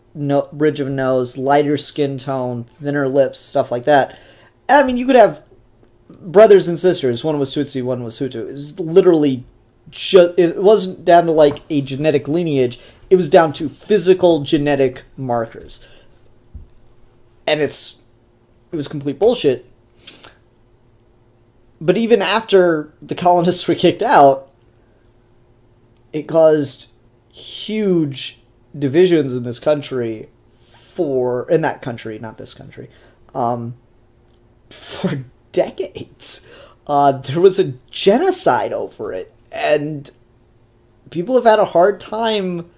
bridge of nose, lighter skin tone, thinner lips, stuff like that. I mean, you could have brothers and sisters. One was Tutsi, one was Hutu. It was literally it wasn't down to a genetic lineage. It was down to physical genetic markers. And it was complete bullshit. But even after the colonists were kicked out, it caused huge divisions in this country in that country, not this country, for decades. There was a genocide over it, and people have had a hard time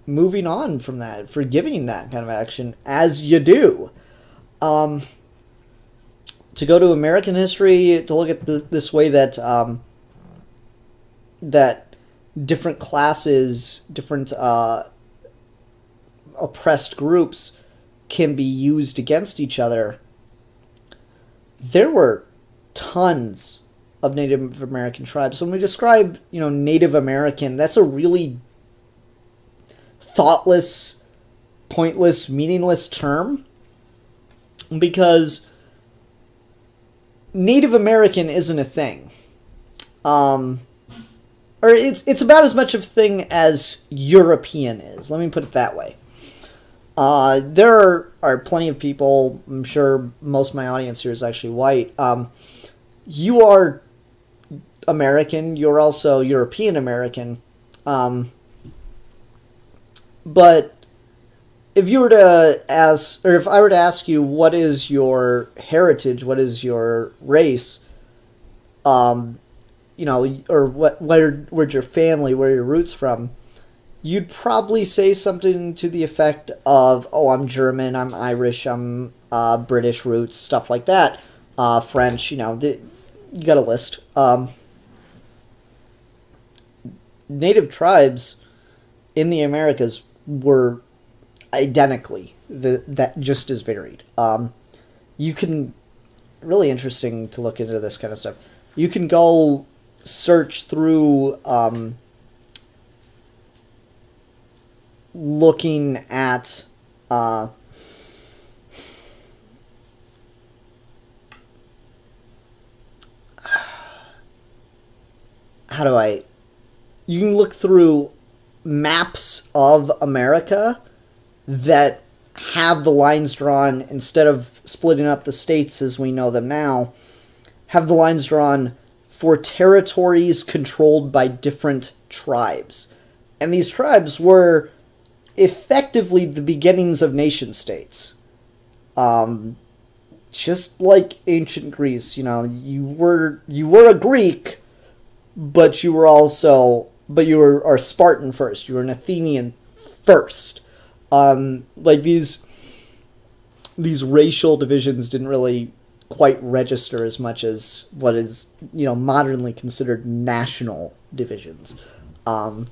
moving on from that, forgiving that kind of action, as you do. To go to American history, to look at this way that that different classes, different oppressed groups can be used against each other. There were tons of Native American tribes. So when we describe, Native American, that's a really thoughtless, pointless, meaningless term, because Native American isn't a thing. Or it's about as much of a thing as European is. Let me put it that way. There are plenty of people, I'm sure most of my audience here is actually white. You are American, you're also European American. But if you were to ask, or if I were to ask you, what is your heritage, what is your race, or where's your family, where are your roots from, you'd probably say something to the effect of, oh, I'm German, I'm Irish, I'm British roots, stuff like that. French, you got a list. Native tribes in the Americas were identically that just as varied. You can, really interesting to look into this kind of stuff. You can go search through looking at you can look through maps of America that have the lines drawn, instead of splitting up the states as we know them now, have the lines drawn for territories controlled by different tribes. And these tribes were effectively the beginnings of nation-states. Just like ancient Greece, you were a Greek, but you were Spartan first. You were an Athenian first. Like these racial divisions didn't really quite register as much as what is, modernly considered national divisions, in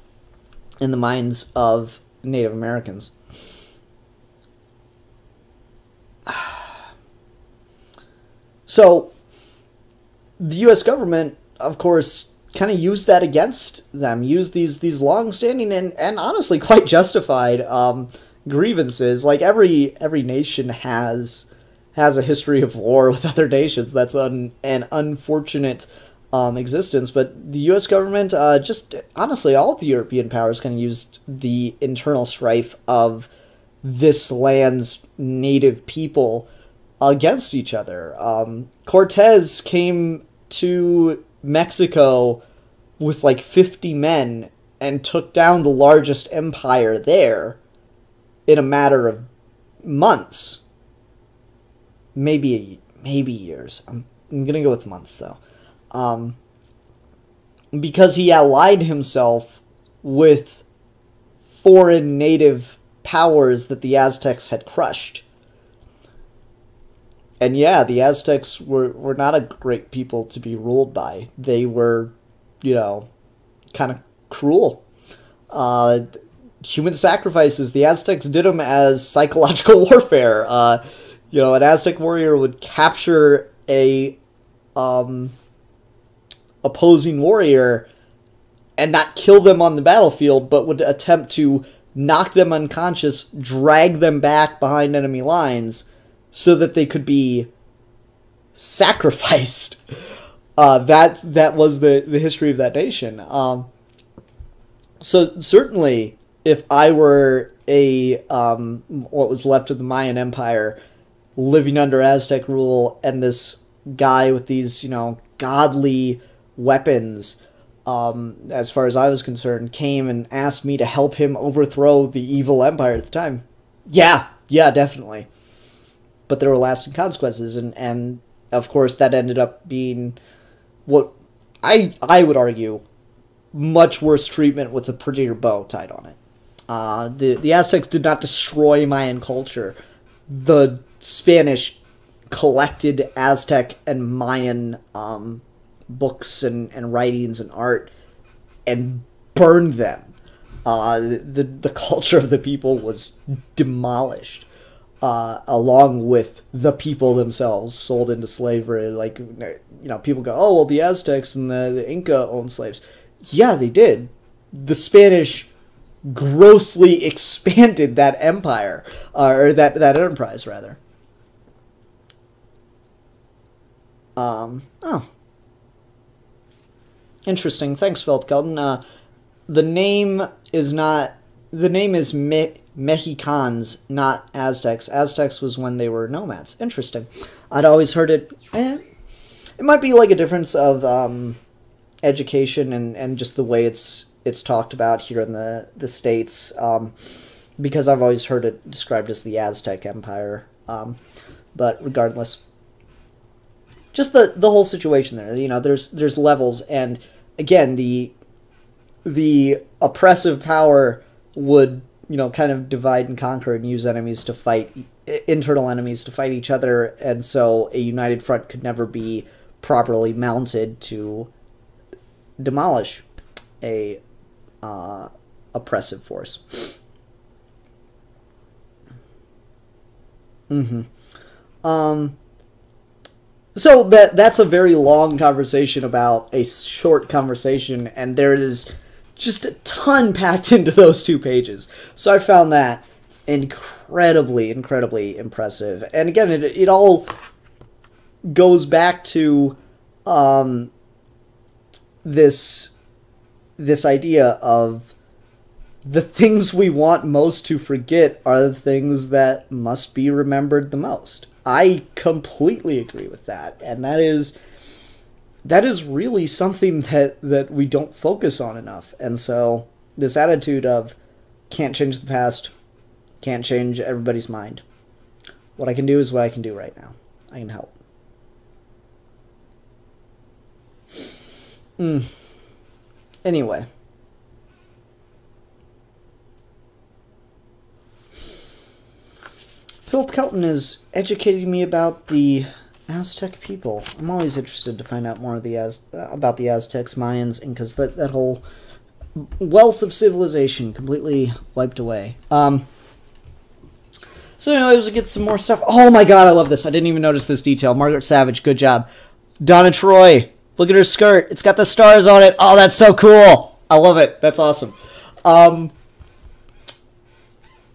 the minds of Native Americans. So, the U.S. government, of course, kind of used that against them, used these long-standing and honestly quite justified grievances. Like every nation has a history of war with other nations. That's an unfortunate existence. But the U.S. government, just honestly, all of the European powers kind of used the internal strife of this land's native people against each other. Cortez came to Mexico with like 50 men and took down the largest empire there in a matter of months. Maybe years. I'm gonna go with months though. Because he allied himself with foreign native powers that the Aztecs had crushed. And yeah, the Aztecs were not a great people to be ruled by. They were, kind of cruel. Human sacrifices, the Aztecs did them as psychological warfare. An Aztec warrior would capture a opposing warrior and not kill them on the battlefield, but would attempt to knock them unconscious, drag them back behind enemy lines, so that they could be sacrificed. That was the history of that nation. So certainly, if I were what was left of the Mayan Empire, living under Aztec rule, and this guy with these, godly weapons, as far as I was concerned, came and asked me to help him overthrow the evil empire at the time, yeah, definitely. But there were lasting consequences, and of course that ended up being what I would argue much worse treatment with a prettier bow tied on it. The Aztecs did not destroy Mayan culture. The Spanish collected Aztec and Mayan books and writings and art and burned them. The culture of the people was demolished. Along with the people themselves, sold into slavery. Like, people go, oh, well, the Aztecs and the Inca owned slaves. Yeah, they did. The Spanish grossly expanded that empire, or that enterprise, rather. Interesting. Thanks, Philip Kelton. The name is Mexicans, not Aztecs. Aztecs was when they were nomads. Interesting. I'd always heard it. It might be like a difference of education and just the way it's talked about here in the States, because I've always heard it described as the Aztec Empire. But regardless, just the whole situation there. There's levels, and again, the oppressive power would kind of divide and conquer and use internal enemies to fight each other, and so a united front could never be properly mounted to demolish a oppressive force. So that's a very long conversation about a short conversation, and there is just a ton packed into those 2 pages. So I found that incredibly impressive. And again, it all goes back to this idea of the things we want most to forget are the things that must be remembered the most. I completely agree with that, and that is really something that we don't focus on enough. And so this attitude of can't change the past, can't change everybody's mind. What I can do is what I can do right now. I can help. Anyway. Philip Kelton is educating me about the Aztec people. I'm always interested to find out more of about the Aztecs, Mayans, Incas, that whole wealth of civilization completely wiped away. So anyways, we get some more stuff. Oh my god, I love this. I didn't even notice this detail. Margaret Savage, good job. Donna Troy, look at her skirt. It's got the stars on it. Oh, that's so cool. I love it. That's awesome.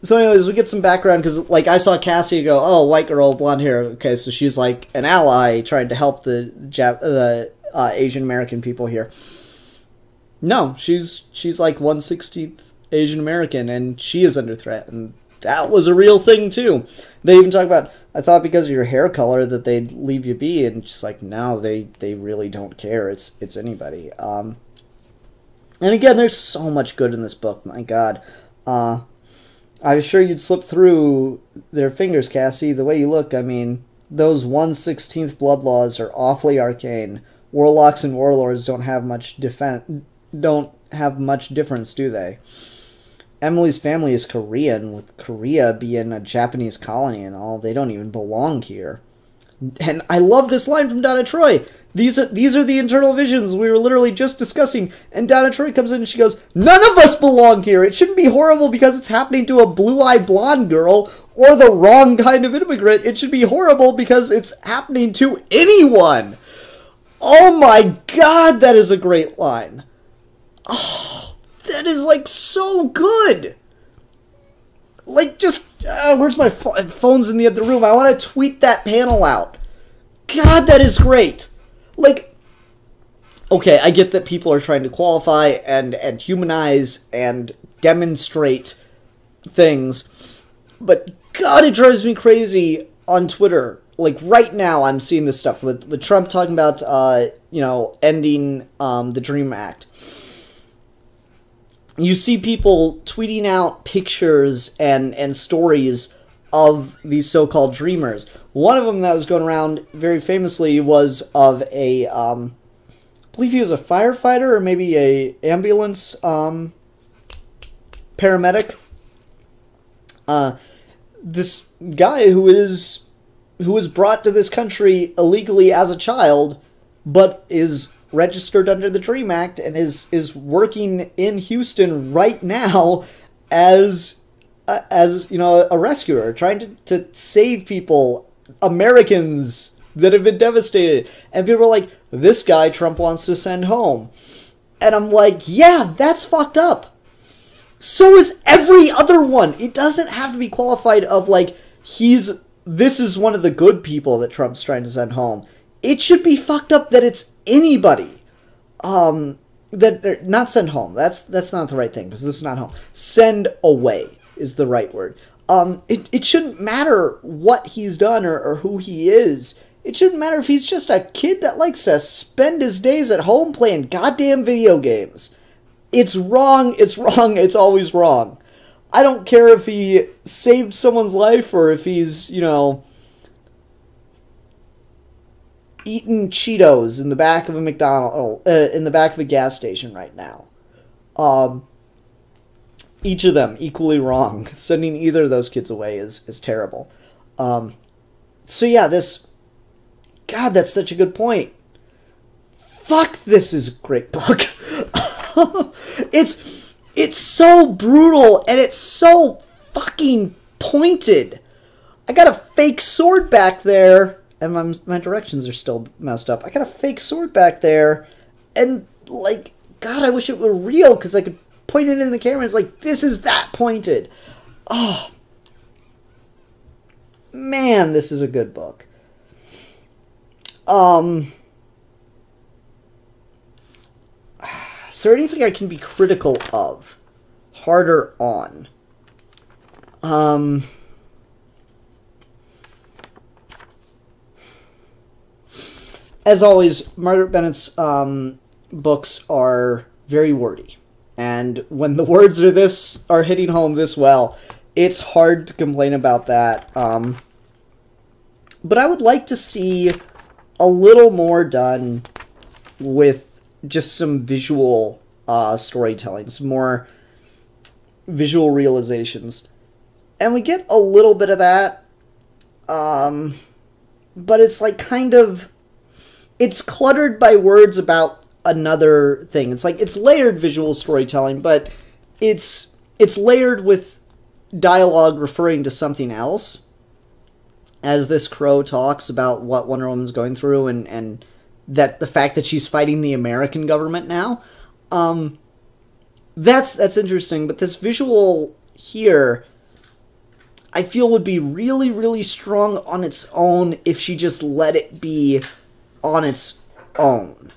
So anyways, we get some background, because, like, I saw Cassie go, oh, white girl, blonde hair. Okay, so she's, like, an ally trying to help the Asian American people here. No, she's like 1/16th Asian American, and she is under threat, and that was a real thing, too. They even talk about, I thought because of your hair color that they'd leave you be, and she's like, no, they really don't care. It's anybody. And again, there's so much good in this book, my god. I was sure you'd slip through their fingers, Cassie. The way you look, I mean, those 1/16th blood laws are awfully arcane. Warlocks and warlords don't have much difference, do they? Emily's family is Korean, with Korea being a Japanese colony and all. They don't even belong here. And I love this line from Donna Troy. These are the internal visions we were literally just discussing. And Donna Troy comes in and she goes, none of us belong here. It shouldn't be horrible because it's happening to a blue-eyed blonde girl or the wrong kind of immigrant. It should be horrible because it's happening to anyone. Oh my god, that is a great line. Oh, that is, like, so good. Like, just, where's my phone's in the other room? I want to tweet that panel out. God, that is great. Like, okay, I get that people are trying to qualify and humanize and demonstrate things, but God, it drives me crazy on Twitter. Like, right now, I'm seeing this stuff with Trump talking about, ending the DREAM Act. You see people tweeting out pictures and stories of these so-called dreamers. One of them that was going around very famously was of a, I believe he was a firefighter or maybe a ambulance paramedic. This guy who was brought to this country illegally as a child, but is registered under the DREAM Act and is working in Houston right now as a rescuer, trying to save people, Americans that have been devastated. And people are like, this guy Trump wants to send home. And I'm like, yeah, that's fucked up. So is every other one. It doesn't have to be qualified of, like, this is one of the good people that Trump's trying to send home. It should be fucked up that it's anybody. Not send home. That's not the right thing, because this is not home. Send away is the right word. It shouldn't matter what he's done or who he is. It shouldn't matter if he's just a kid that likes to spend his days at home playing goddamn video games. It's wrong, it's always wrong. I don't care if he saved someone's life or if he's, eating Cheetos in the back of a in the back of a gas station right now. Each of them equally wrong. Sending either of those kids away is terrible. So yeah, God, that's such a good point. Fuck, this is a great book. It's so brutal and it's so fucking pointed. I got a fake sword back there, and my directions are still messed up. I got a fake sword back there, and, like, God, I wish it were real, because I could point it in the camera, and it's like, this is that pointed. Oh, man, this is a good book. Is there anything I can be critical of? harder on. As always, Margaret Bennett's books are very wordy. And when the words are hitting home this well, it's hard to complain about that. But I would like to see a little more done with just some visual storytelling, some more visual realizations. And we get a little bit of that, but it's like kind of... It's cluttered by words about another thing. It's like, it's layered visual storytelling, but it's layered with dialogue referring to something else. As this crow talks about what Wonder Woman's going through and that the fact that she's fighting the American government now. That's interesting, but this visual here, I feel would be really, really strong on its own if she just let it be on its own.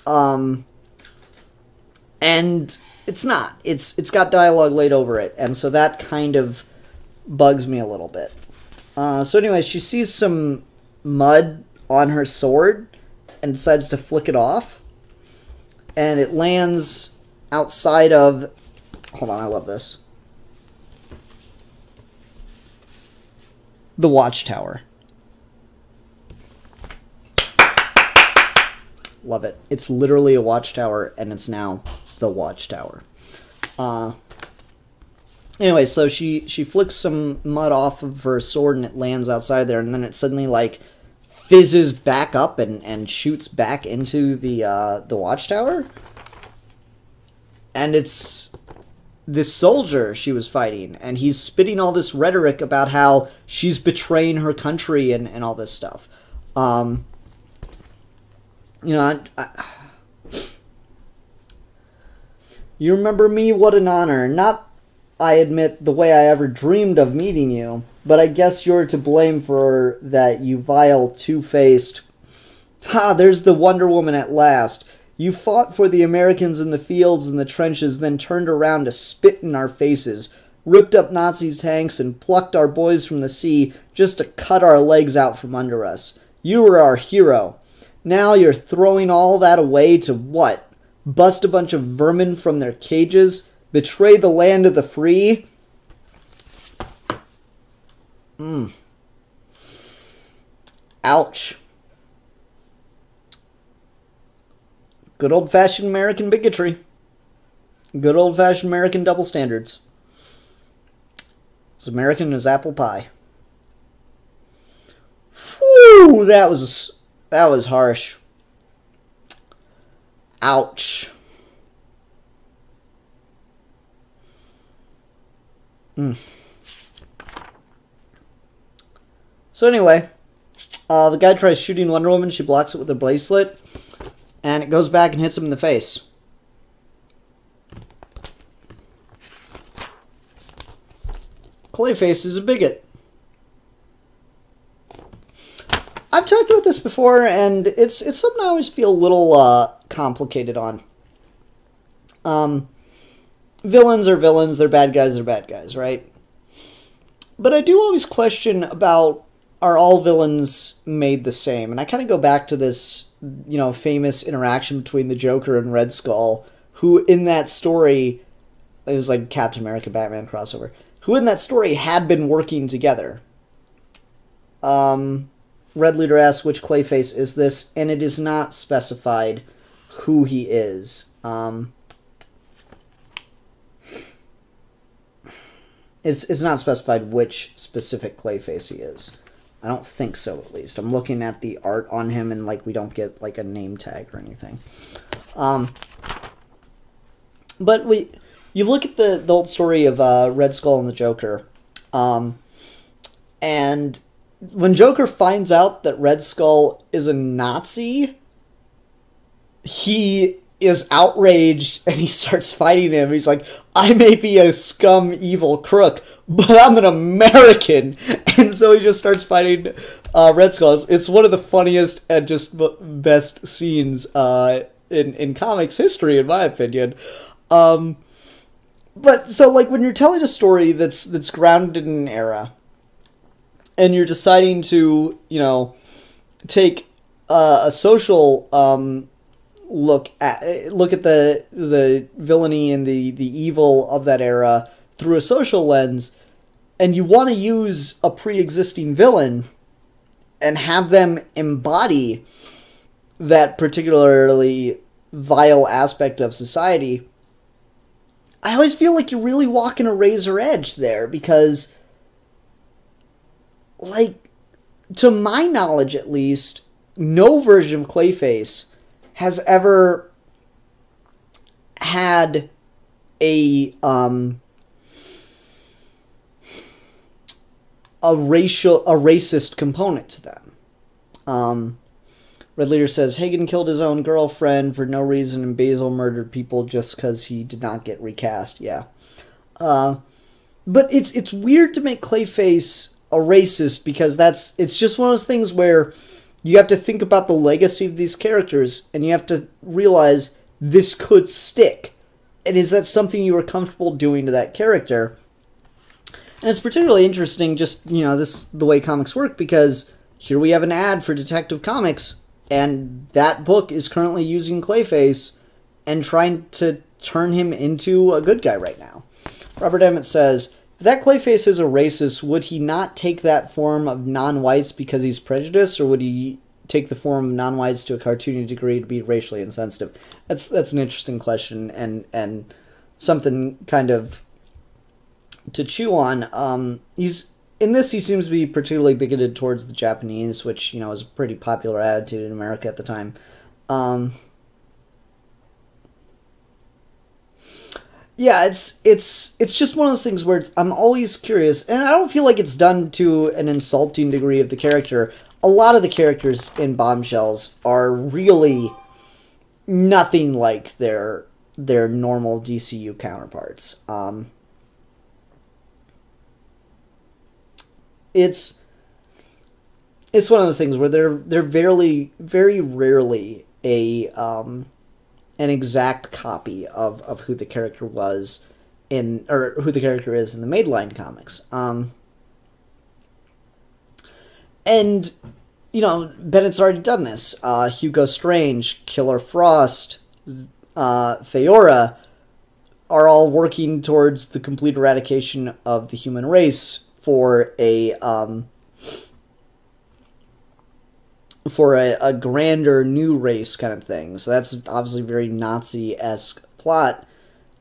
And it's not. It's got dialogue laid over it, and so that kind of bugs me a little bit. So anyway, she sees some mud on her sword and decides to flick it off. And it lands outside of... Hold on, I love this. The Watchtower. Love it. It's literally a watchtower, and it's now the Watchtower. Anyway, so she flicks some mud off of her sword, and it lands outside there, and then it suddenly, like, fizzes back up and shoots back into the Watchtower. And it's this soldier she was fighting, and he's spitting all this rhetoric about how she's betraying her country and all this stuff. You know, you remember me? What an honor. Not, I admit, the way I ever dreamed of meeting you, but I guess you're to blame for that, you vile two-faced... Ha, there's the Wonder Woman at last. You fought for the Americans in the fields and the trenches, then turned around to spit in our faces, ripped up Nazi tanks, and plucked our boys from the sea just to cut our legs out from under us. You were our hero. Now you're throwing all that away to what? Bust a bunch of vermin from their cages? Betray the land of the free? Ouch. Good old-fashioned American bigotry. Good old-fashioned American double standards. As American as apple pie. Whew, that was harsh. Ouch. So anyway, the guy tries shooting Wonder Woman. She blocks it with a bracelet, and it goes back and hits him in the face. Clayface is a bigot. I've talked about this before, and it's something I always feel a little complicated on. Villains are villains, they're bad guys, right? But I do always question about, are all villains made the same? And I kind of go back to this, you know, famous interaction between the Joker and Red Skull, who in that story, it was like Captain America, Batman crossover, who in that story had been working together. Red Leader asks, which Clayface is this? And it is not specified who he is. It's not specified which specific Clayface he is. I don't think so, at least. I'm looking at the art on him, and like we don't get like a name tag or anything. But you look at the old story of Red Skull and the Joker, and when Joker finds out that Red Skull is a Nazi, he is outraged and he starts fighting him. He's like, I may be a scum, evil crook, but I'm an American. And so he just starts fighting Red Skull. It's one of the funniest and just best scenes in comics history, in my opinion. But so like when you're telling a story that's grounded in an era, and you're deciding to take a social look at the villainy and the evil of that era through a social lens, and you want to use a pre-existing villain and have them embody that particularly vile aspect of society, I always feel like you're really walking a razor edge there, because, like, to my knowledge at least, no version of Clayface has ever had a racist component to them. Red Leader says Hagen killed his own girlfriend for no reason, and Basil murdered people just because he did not get recast. Yeah, but it's weird to make Clayface a racist, because it's just one of those things where you have to think about the legacy of these characters, and you have to realize this could stick, and is that something you were comfortable doing to that character? And it's particularly interesting, just the way comics work, because here we have an ad for Detective Comics. And that book is currently using Clayface and trying to turn him into a good guy right now. Robert Emmett says, if that Clayface is a racist, would he not take that form of non-whites because he's prejudiced, or would he take the form of non-whites to a cartoony degree to be racially insensitive? That's an interesting question, and something kind of to chew on. In this, he seems to be particularly bigoted towards the Japanese, which, is a pretty popular attitude in America at the time. Yeah, it's just one of those things where I'm always curious, and I don't feel like it's done to an insulting degree of the character. A lot of the characters in Bombshells are really nothing like their normal DCU counterparts. It's one of those things where they're very, very rarely an exact copy of who the character was or who the character is in the mainline comics. And Bennett's already done this. Hugo Strange, Killer Frost, Feora are all working towards the complete eradication of the human race for a grander new race kind of thing. So that's obviously a very Nazi-esque plot,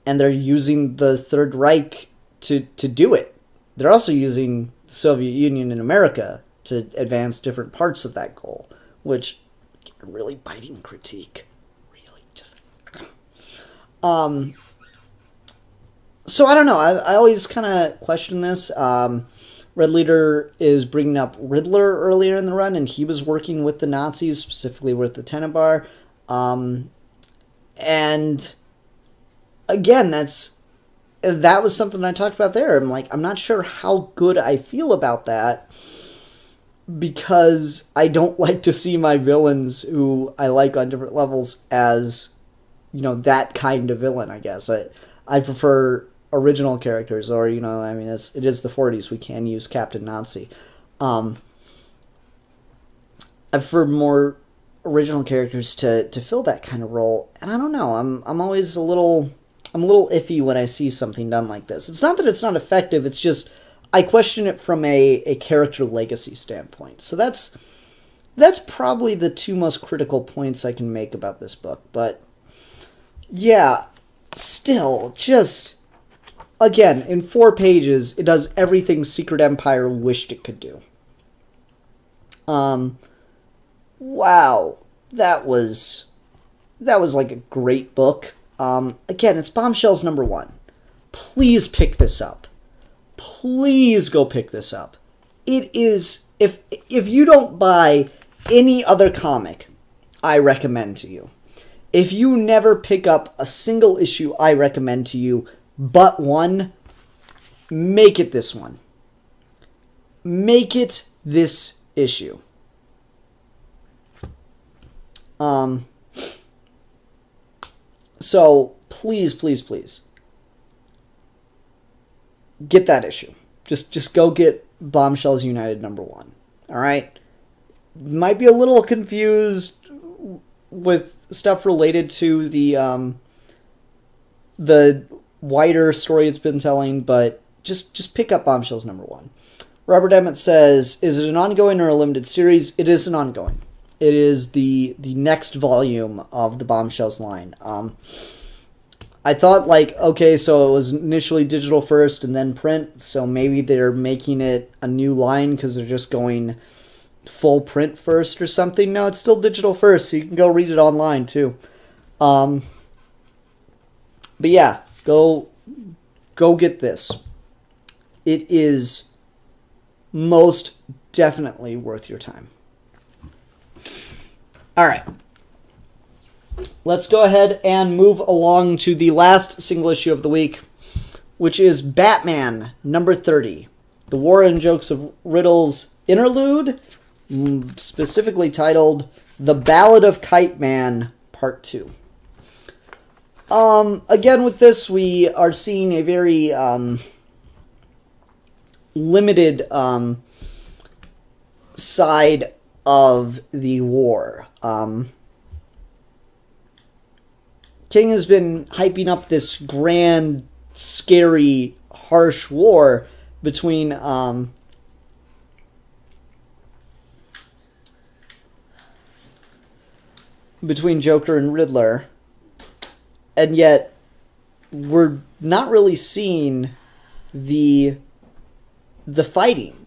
and they're using the Third Reich to do it. They're also using the Soviet Union and America to advance different parts of that goal, which a really biting critique. Really, just so I don't know. I always kind of question this. Red Leader is bringing up Riddler earlier in the run, and he was working with the Nazis, specifically with the Tenebar. And again, that was something I talked about there. I'm not sure how good I feel about that, because I don't like to see my villains who I like on different levels as, that kind of villain, I guess. I prefer original characters, or it is the 40s, we can use Captain Nazi. I prefer more original characters to fill that kind of role, and I don't know, I'm always a little iffy when I see something done like this. It's not that it's not effective, it's just I question it from a character legacy standpoint. So that's probably the two most critical points I can make about this book. But yeah, still, just again, in 4 pages, it does everything Secret Empire wished it could do. Wow, that was like a great book. Again, it's Bombshells #1. Please pick this up. Please go pick this up. It is, if you don't buy any other comic, I recommend to you. If you never pick up a single issue, I recommend to you, but one, make it this one. Make it this issue. So, please, please, please, get that issue. Just go get Bombshells United #1. All right? Might be a little confused with stuff related to the wider story it's been telling, but just pick up Bombshells #1. Robert Emmett says, is it an ongoing or a limited series? It is an ongoing. It is the next volume of the Bombshells line. I thought, like, okay, so it was initially digital first and then print, so maybe they're making it a new line because they're just going full print first or something. No, it's still digital first, so you can go read it online, too. But yeah, go get this. It is most definitely worth your time. All right. Let's go ahead and move along to the last single issue of the week, which is Batman #30. The War and Jokes of Riddles interlude, specifically titled The Ballad of Kite Man, Part 2. Again, with this, we are seeing a very limited side of the war. King has been hyping up this grand, scary, harsh war between Joker and Riddler, and yet we're not really seeing the fighting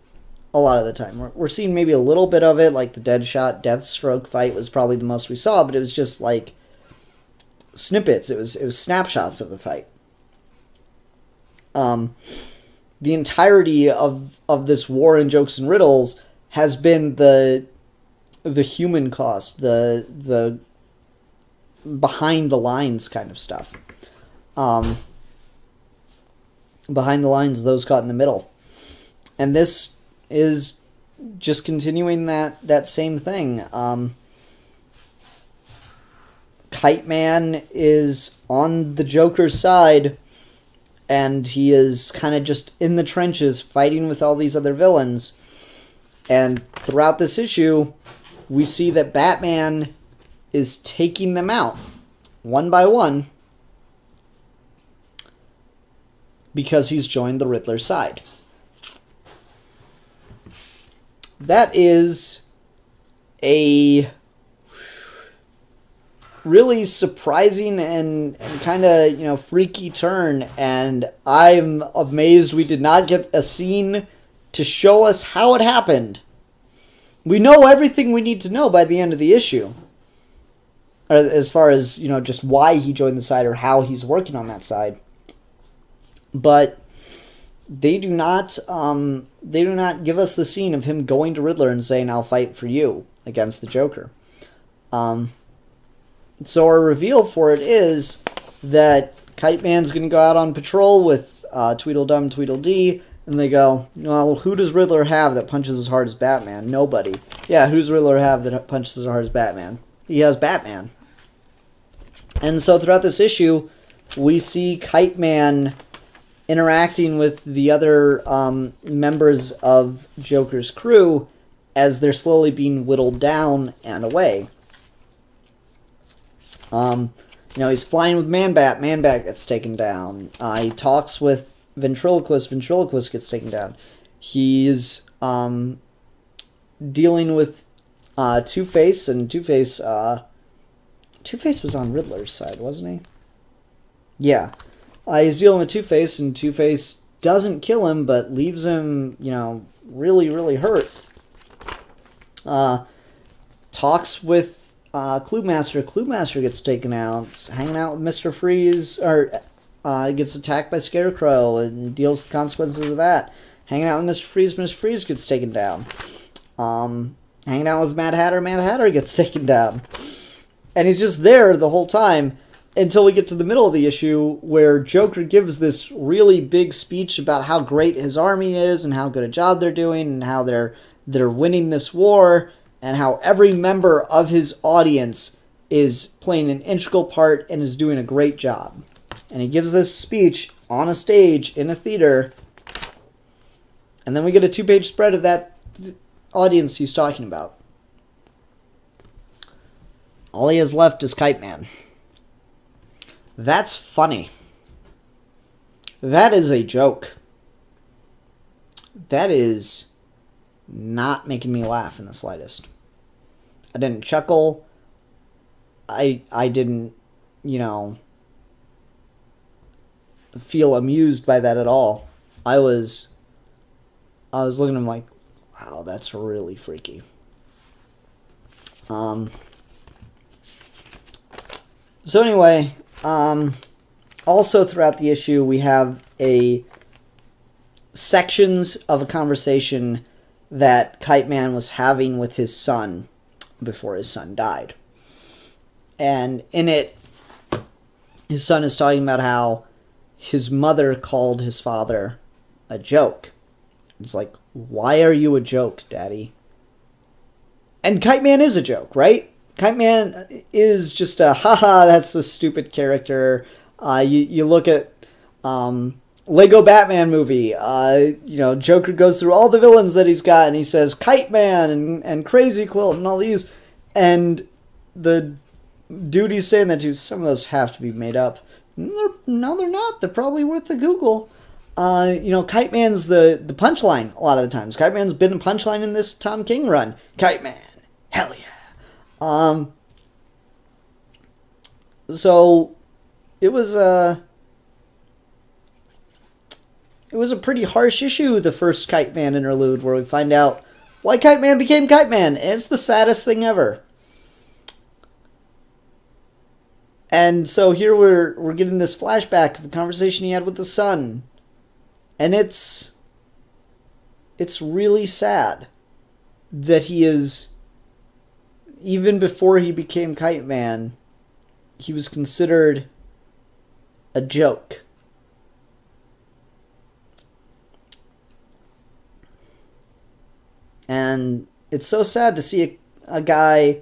a lot of the time. We're seeing maybe a little bit of it, like the Deadshot Deathstroke fight was probably the most we saw, but it was just like snippets. It was snapshots of the fight. The entirety of this War and Jokes and Riddles has been the human cost, the behind the lines kind of stuff. Behind the lines, those caught in the middle. And this is just continuing that same thing. Kite Man is on the Joker's side, and he is kind of just in the trenches fighting with all these other villains. And throughout this issue, we see that Batman is taking them out one by one because he's joined the Riddler's side. That is a really surprising and kind of, freaky turn, and I'm amazed we did not get a scene to show us how it happened. We know everything we need to know by the end of the issue, as far as, just why he joined the side or how he's working on that side. But they do not give us the scene of him going to Riddler and saying, "I'll fight for you," against the Joker. So our reveal for it is that Kite Man's going to go out on patrol with Tweedledum, Tweedledee, and they go, well, who does Riddler have that punches as hard as Batman? Nobody. Yeah, who does Riddler have that punches as hard as Batman? He has Batman. And so throughout this issue, we see Kite Man interacting with the other members of Joker's crew as they're slowly being whittled down and away. He's flying with Man-Bat. Man-Bat gets taken down. He talks with Ventriloquist. Ventriloquist gets taken down. He's dealing with Two-Face, and Two-Face was on Riddler's side, wasn't he? Yeah. He's dealing with Two-Face, and Two-Face doesn't kill him, but leaves him, really, really hurt. Talks with Cluemaster. Cluemaster gets taken out, hanging out with Mr. Freeze, or gets attacked by Scarecrow and deals the consequences of that. Hanging out with Mr. Freeze. Mr. Freeze gets taken down. Hanging out with Mad Hatter. Mad Hatter gets taken down. And he's just there the whole time until we get to the middle of the issue where Joker gives this really big speech about how great his army is and how good a job they're doing and how they're winning this war, and how every member of his audience is playing an integral part and is doing a great job. And he gives this speech on a stage in a theater And then we get a 2-page spread of that audience he's talking about. All he has left is Kite Man. That's funny. That is a joke. That is not making me laugh in the slightest. I didn't chuckle. I didn't, feel amused by that at all. I was looking at him like, wow, that's really freaky. So anyway, also throughout the issue, we have sections of a conversation that Kite Man was having with his son before his son died. And in it, his son is talking about how his mother called his father a joke. It's like, why are you a joke, Daddy? And Kite Man is a joke, right? Kite Man is just a, haha, that's the stupid character. You look at Lego Batman movie. Joker goes through all the villains that he's got, and he says Kite Man and Crazy Quilt and all these. And the dude he's saying that to, some of those have to be made up. No, they're not. They're probably worth the Google. Kite Man's the punchline a lot of the times. Kite Man's been a punchline in this Tom King run. Kite Man. Hell yeah. So it was a pretty harsh issue, the first Kite Man interlude, where we find out why Kite Man became Kite Man, and it's the saddest thing ever. And so here we're getting this flashback of a conversation he had with his son. And it's really sad that he is, even before he became Kite Man, he was considered a joke. And it's so sad to see a guy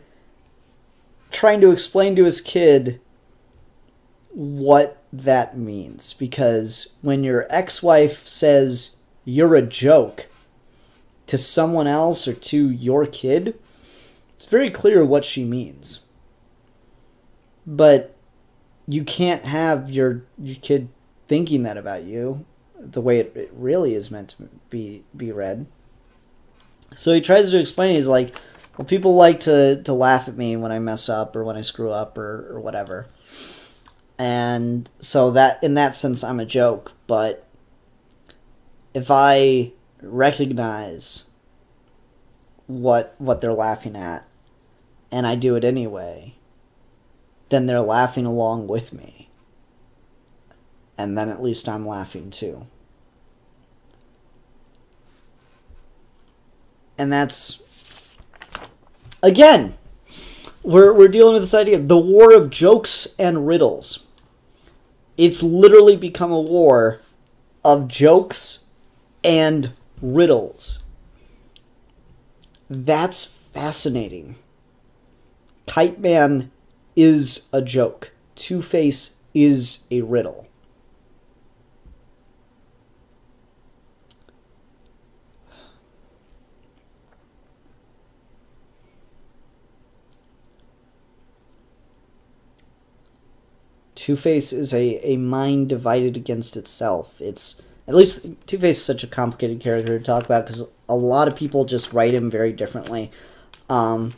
trying to explain to his kid what that means. Because when your ex-wife says you're a joke to someone else or to your kid, it's very clear what she means. But you can't have your kid thinking that about you the way it really is meant to be read. So he tries to explain. He's like, well, people like to laugh at me when I mess up or when I screw up or whatever. And so that, in that sense, I'm a joke. But if I recognize what they're laughing at and I do it anyway, then they're laughing along with me. And then at least I'm laughing too. And that's, again, we're dealing with this idea, the war of jokes and riddles. It's literally become a war of jokes and riddles. That's fascinating. Kite Man is a joke. Two-Face is a riddle. Two-Face is a mind divided against itself. It's, at least Two-Face is such a complicated character to talk about because a lot of people just write him very differently. The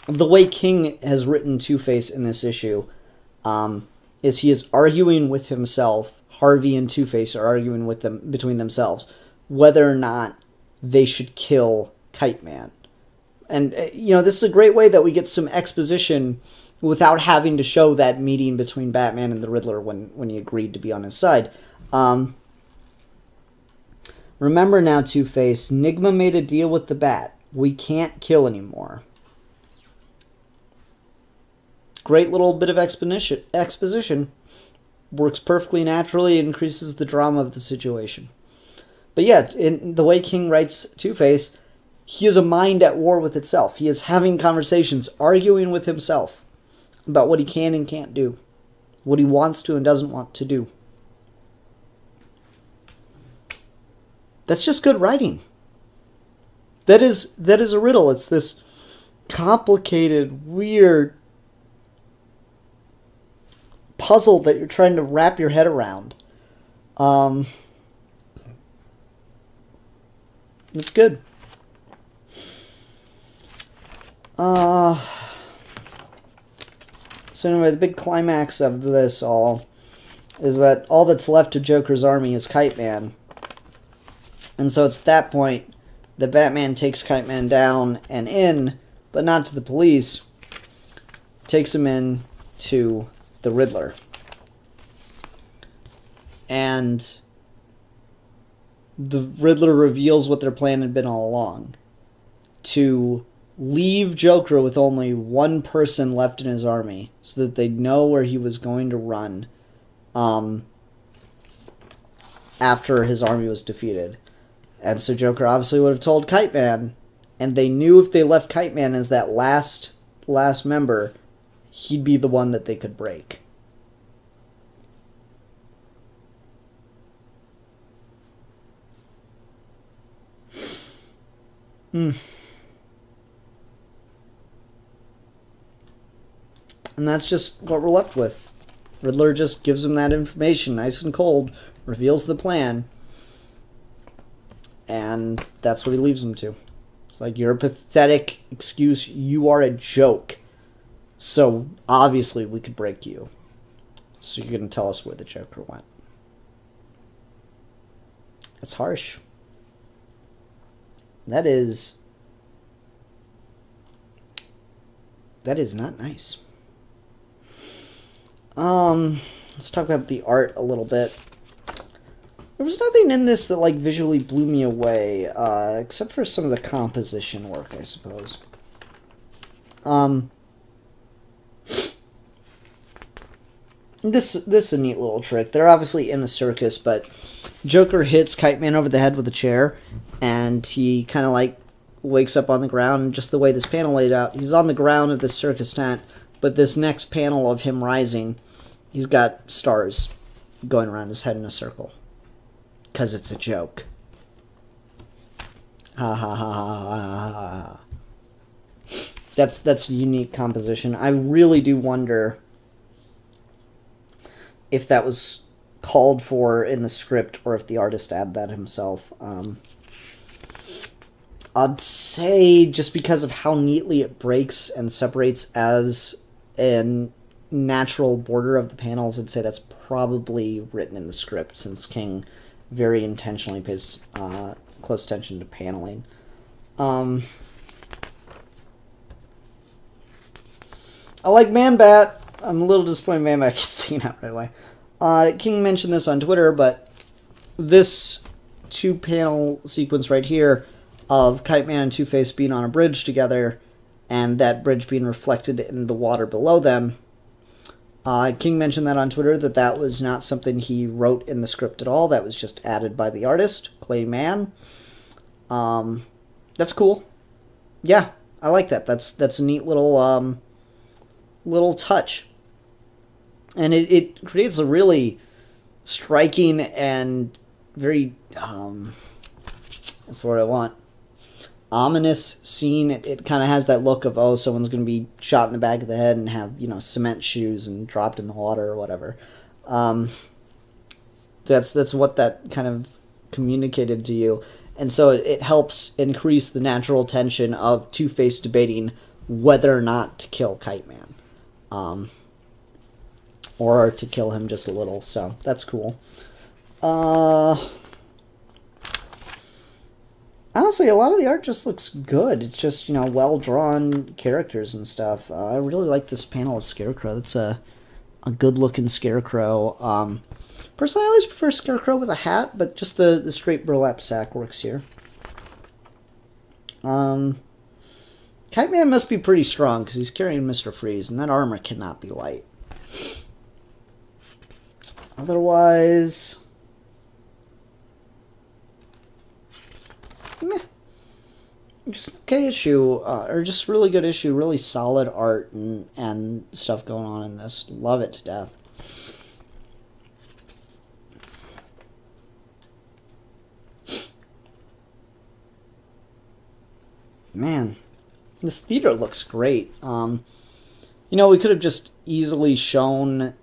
way King has written Two-Face in this issue is he is arguing with himself. Harvey and Two-Face are arguing with them between themselves whether or not they should kill Kite Man. And, this is a great way that we get some exposition without having to show that meeting between Batman and the Riddler when he agreed to be on his side. Remember now, Two-Face, Nigma made a deal with the Bat. We can't kill anymore. Great little bit of exposition. Works perfectly naturally, increases the drama of the situation. But yeah, in the way King writes Two-Face, he is a mind at war with itself. He is having conversations, arguing with himself about what he can and can't do, what he wants to and doesn't want to do. That's just good writing. That is a riddle. It's this complicated, weird puzzle that you're trying to wrap your head around. It's good. So anyway, the big climax of this all is that all that's left of Joker's army is Kite Man. And so it's at that point that Batman takes Kite Man down and in, but not to the police, takes him in to the Riddler. And the Riddler reveals what their plan had been all along. To leave Joker with only one person left in his army so that they'd know where he was going to run after his army was defeated. And so Joker obviously would have told Kite Man, and they knew if they left Kite Man as that last member, he'd be the one that they could break. And that's just what we're left with. Riddler just gives him that information, nice and cold, reveals the plan, and that's what he leaves him to. It's like, you're a pathetic excuse, you are a joke, so obviously we could break you. So you're going to tell us where the Joker went. That's harsh. That is not nice. Let's talk about the art a little bit. There was nothing in this that, like, visually blew me away, except for some of the composition work, I suppose. This is a neat little trick. They're obviously in a circus, but Joker hits Kite Man over the head with a chair, and he kind of, like, wakes up on the ground, and just the way this panel laid out, he's on the ground of this circus tent, but this next panel of him rising, he's got stars going around his head in a circle. Because it's a joke. Ha ha ha ha ha. That's a unique composition. I really do wonder if that was called for in the script or if the artist added that himself. I'd say just because of how neatly it breaks and separates as a natural border of the panels, I'd say that's probably written in the script, since King very intentionally pays close attention to paneling. I like Man-Bat. I'm a little disappointed Man-Bat gets taken out right away. King mentioned this on Twitter, but this two-panel sequence right here of Kite Man and Two-Face being on a bridge together, and that bridge being reflected in the water below them, King mentioned that on Twitter, that was not something he wrote in the script at all. That was just added by the artist, Clay Mann. That's cool. Yeah, I like that. That's a neat little touch. And it creates a really striking and very, that's what I want, ominous scene. It kind of has that look of, oh, someone's going to be shot in the back of the head and have, cement shoes and dropped in the water or whatever. That's what that kind of communicated to you. And so it helps increase the natural tension of Two-Face debating whether or not to kill Kite Man. Or to kill him just a little. So that's cool. Honestly, a lot of the art just looks good. It's just, well-drawn characters and stuff. I really like this panel of Scarecrow. That's a good-looking Scarecrow. Personally, I always prefer Scarecrow with a hat, but just the straight burlap sack works here. Kite Man must be pretty strong, because he's carrying Mr. Freeze, and that armor cannot be light. Otherwise, meh. Just okay issue, or just really good issue, really solid art and stuff going on in this. Love it to death. man, this theater looks great. We could have just easily shown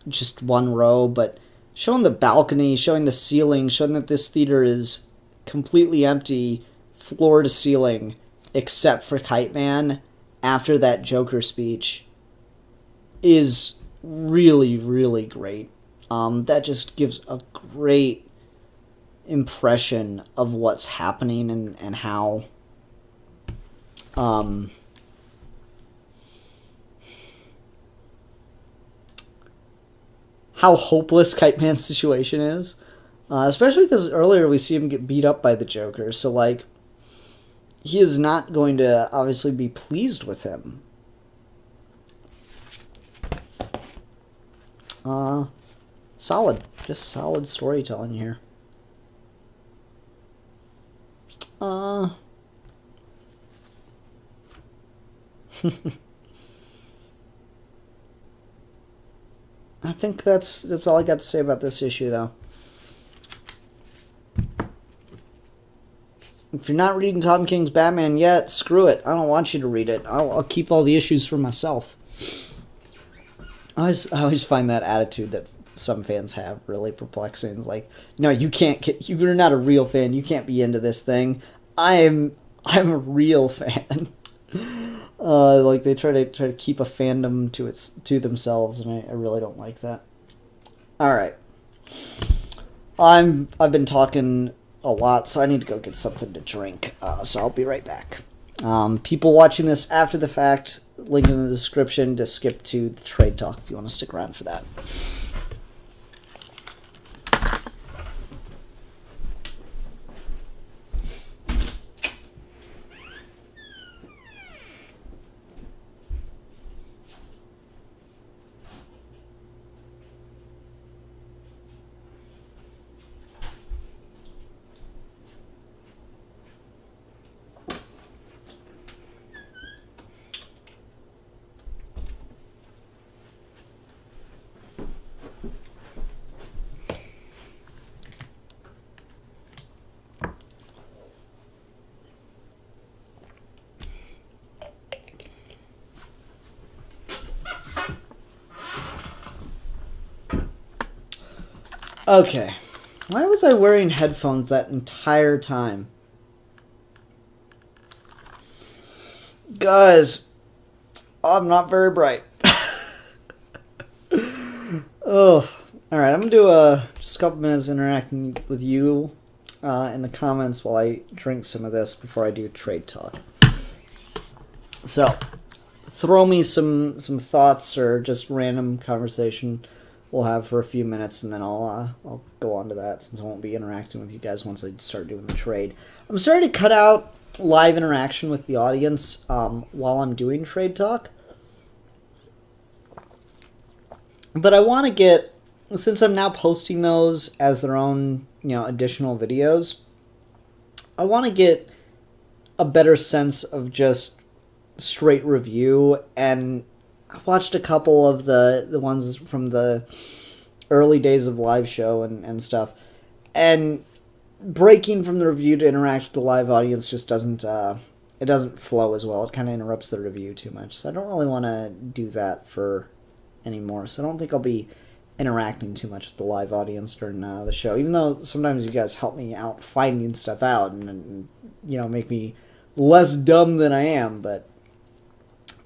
just one row, but showing the balcony, showing the ceiling, showing that this theater is completely empty, floor to ceiling, except for Kite Man after that Joker speech, is really, really great. That just gives a great impression of what's happening and how hopeless Kite Man's situation is. Especially because earlier we see him get beat up by the Joker, so, like, he is not going to obviously be pleased with him. Solid. Just solid storytelling here. I think that's all I got to say about this issue, though. If you're not reading Tom King's Batman yet, screw it. I don't want you to read it. I'll keep all the issues for myself. I always find that attitude that some fans have really perplexing. It's like, no, you're not a real fan. You can't be into this thing. I'm a real fan. Like, they try to keep a fandom to themselves, and I really don't like that. All right, I've been talking a lot, so I need to go get something to drink. So I'll be right back. People watching this after the fact, link in the description to skip to the trade talk if you want to stick around for that. Okay. Why was I wearing headphones that entire time? Guys, I'm not very bright. Oh, alright, I'm going to do just a couple minutes interacting with you in the comments while I drink some of this before I do trade talk. So, throw me some thoughts or just random conversation we'll have for a few minutes, and then I'll go on to that, since I won't be interacting with you guys once I start doing the trade. I'm starting to cut out live interaction with the audience while I'm doing trade talk. But I want to get, since I'm now posting those as their own, additional videos, I want to get a better sense of just straight review, and I watched a couple of the ones from the early days of live show and stuff, and breaking from the review to interact with the live audience just doesn't flow as well. It kind of interrupts the review too much, so I don't really want to do that for anymore. So I don't think I'll be interacting too much with the live audience during the show, even though sometimes you guys help me out finding stuff out and make me less dumb than I am, but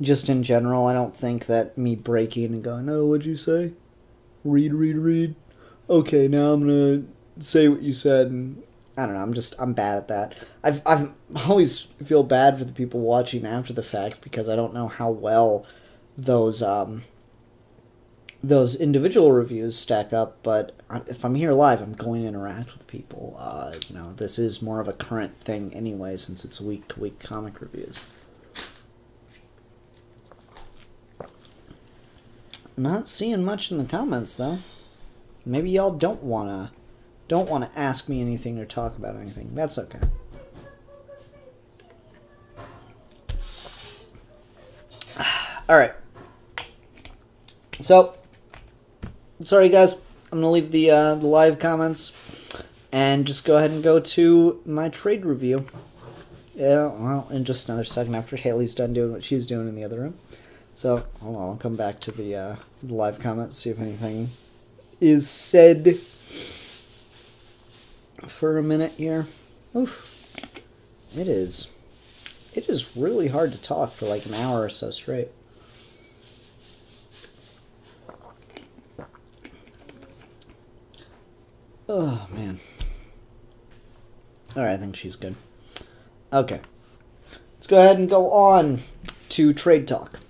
just in general, I don't think that me breaking and going, oh, what'd you say? Read. Okay, now I'm gonna say what you said, and I don't know, I'm bad at that. I've always feel bad for the people watching after the fact, because I don't know how well those individual reviews stack up, but if I'm here live, I'm going to interact with people. This is more of a current thing anyway, since it's week-to-week comic reviews. Not seeing much in the comments, though. Maybe y'all don't wanna ask me anything or talk about anything. That's okay. All right. So, sorry guys. I'm gonna leave the live comments and just go ahead and go to my trade review. Yeah, well, in just another second after Haley's done doing what she's doing in the other room. So, hold on, I'll come back to the live comments, see if anything is said for a minute here. Oof. It is really hard to talk for like an hour or so straight. Oh, man. Alright, I think she's good. Okay. Let's go ahead and go on to Trade Talk.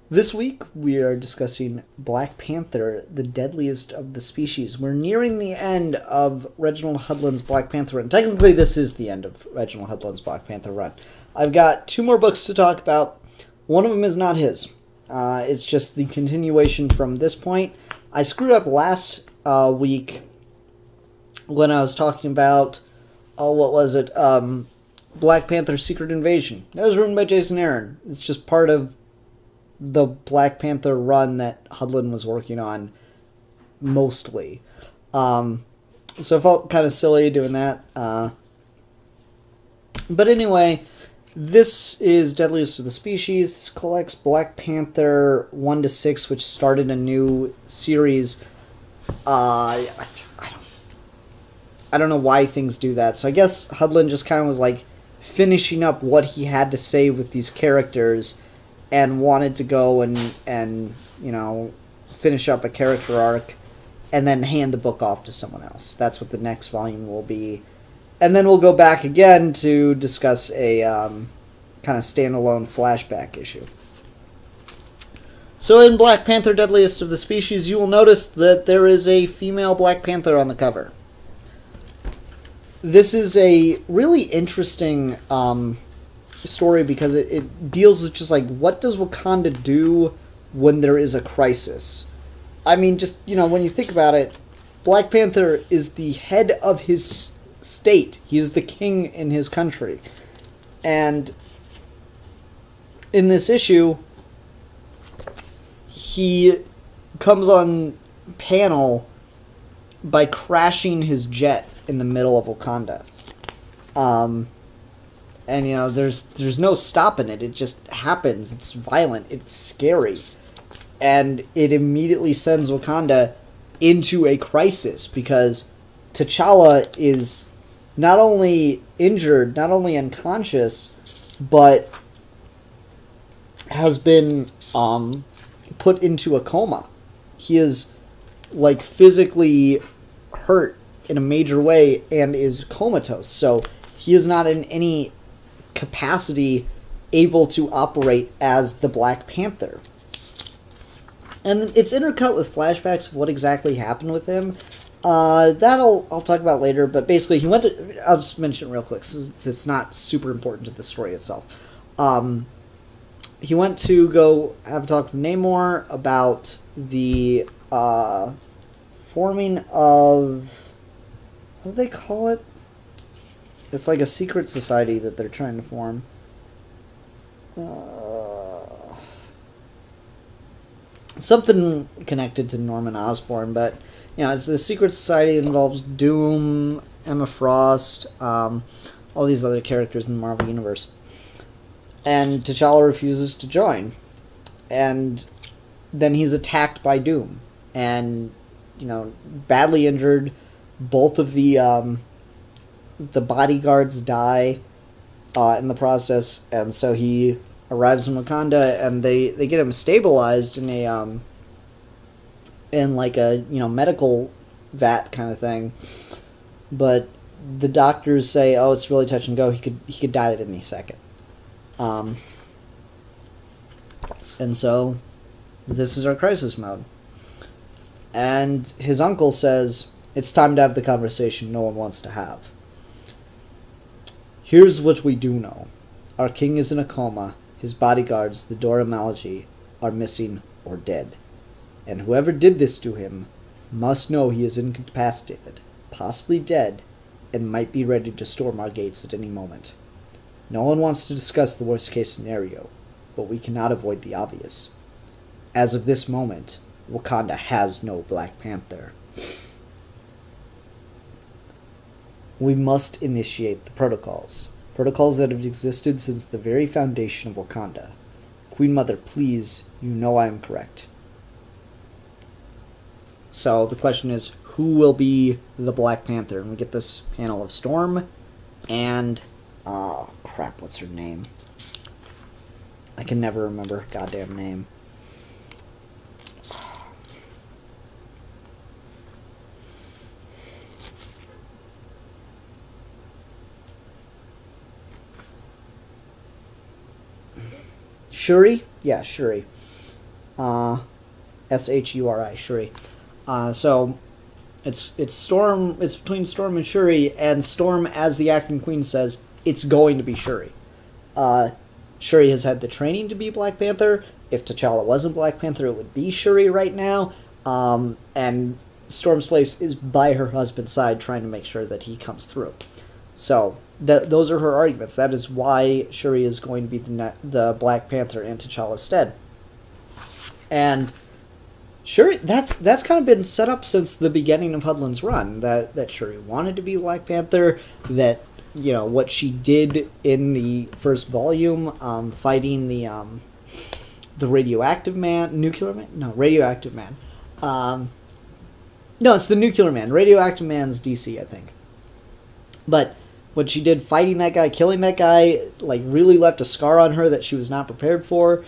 This week, we are discussing Black Panther, the deadliest of the species. We're nearing the end of Reginald Hudlin's Black Panther run. Technically, this is the end of Reginald Hudlin's Black Panther run. I've got 2 more books to talk about. One of them is not his. It's just the continuation from this point. I screwed up last week when I was talking about, what was it? Black Panther Secret Invasion. That was written by Jason Aaron. It's just part of the Black Panther run that Hudlin was working on mostly. So I felt kind of silly doing that. But anyway, this is Deadliest of the Species. This collects Black Panther 1-6, which started a new series. I don't know why things do that. So I guess Hudlin just kind of was like finishing up what he had to say with these characters and wanted to go and you know, finish up a character arc and then hand the book off to someone else. That's what the next volume will be. And then we'll go back again to discuss a kind of standalone flashback issue. So in Black Panther Deadliest of the Species, you will notice that there is a female Black Panther on the cover. This is a really interesting story because it deals with just like, what does Wakanda do when there is a crisis? I mean, just, you know, when you think about it, Black Panther is the head of his state. He is the king in his country. And in this issue, he comes on panel by crashing his jet in the middle of Wakanda. And, you know, there's no stopping it. It just happens. It's violent. It's scary. And it immediately sends Wakanda into a crisis because T'Challa is not only injured, not only unconscious, but has been put into a coma. He is, like, physically hurt in a major way and is comatose. So he is not in any capacity able to operate as the Black Panther. And it's intercut with flashbacks of what exactly happened with him. That I'll talk about later, but basically he went to... I'll just mention it real quick, since it's not super important to the story itself. He went to go have a talk with Namor about the forming of... What do they call it? It's like a secret society that they're trying to form. Something connected to Norman Osborn, but, you know, it's the secret society that involves Doom, Emma Frost, all these other characters in the Marvel Universe. And T'Challa refuses to join. And then he's attacked by Doom. And, you know, badly injured. Both of the bodyguards die in the process, and so he arrives in Wakanda, and they get him stabilized in a in like a, you know, medical vat kind of thing. But the doctors say, oh, it's really touch and go. He could die at any second. And so this is our crisis mode. And his uncle says, it's time to have the conversation no one wants to have. Here's what we do know. Our king is in a coma. His bodyguards, the Dora Milaje, are missing or dead. And whoever did this to him must know he is incapacitated, possibly dead, and might be ready to storm our gates at any moment. No one wants to discuss the worst-case scenario, but we cannot avoid the obvious. As of this moment, Wakanda has no Black Panther. We must initiate the protocols. Protocols that have existed since the very foundation of Wakanda. Queen Mother, please, you know I am correct. So the question is, who will be the Black Panther? And we get this panel of Storm and... oh, crap, what's her name? I can never remember her goddamn name. Shuri? Yeah, Shuri. S-H-U-R-I, Shuri. So it's Storm. It's between Storm and Shuri, and Storm, as the acting queen says, it's going to be Shuri. Shuri has had the training to be Black Panther. If T'Challa wasn't Black Panther, it would be Shuri right now. And Storm's place is by her husband's side, trying to make sure that he comes through. So those are her arguments. That is why Shuri is going to be the Black Panther in T'Challa's stead. And Shuri, that's kind of been set up since the beginning of Hudlin's run. That Shuri wanted to be Black Panther. That, you know, what she did in the first volume, fighting the radioactive man, nuclear man? No, radioactive man. No, it's the nuclear man. Radioactive man's DC, I think. But what she did fighting that guy, killing that guy, like, really left a scar on her that she was not prepared for.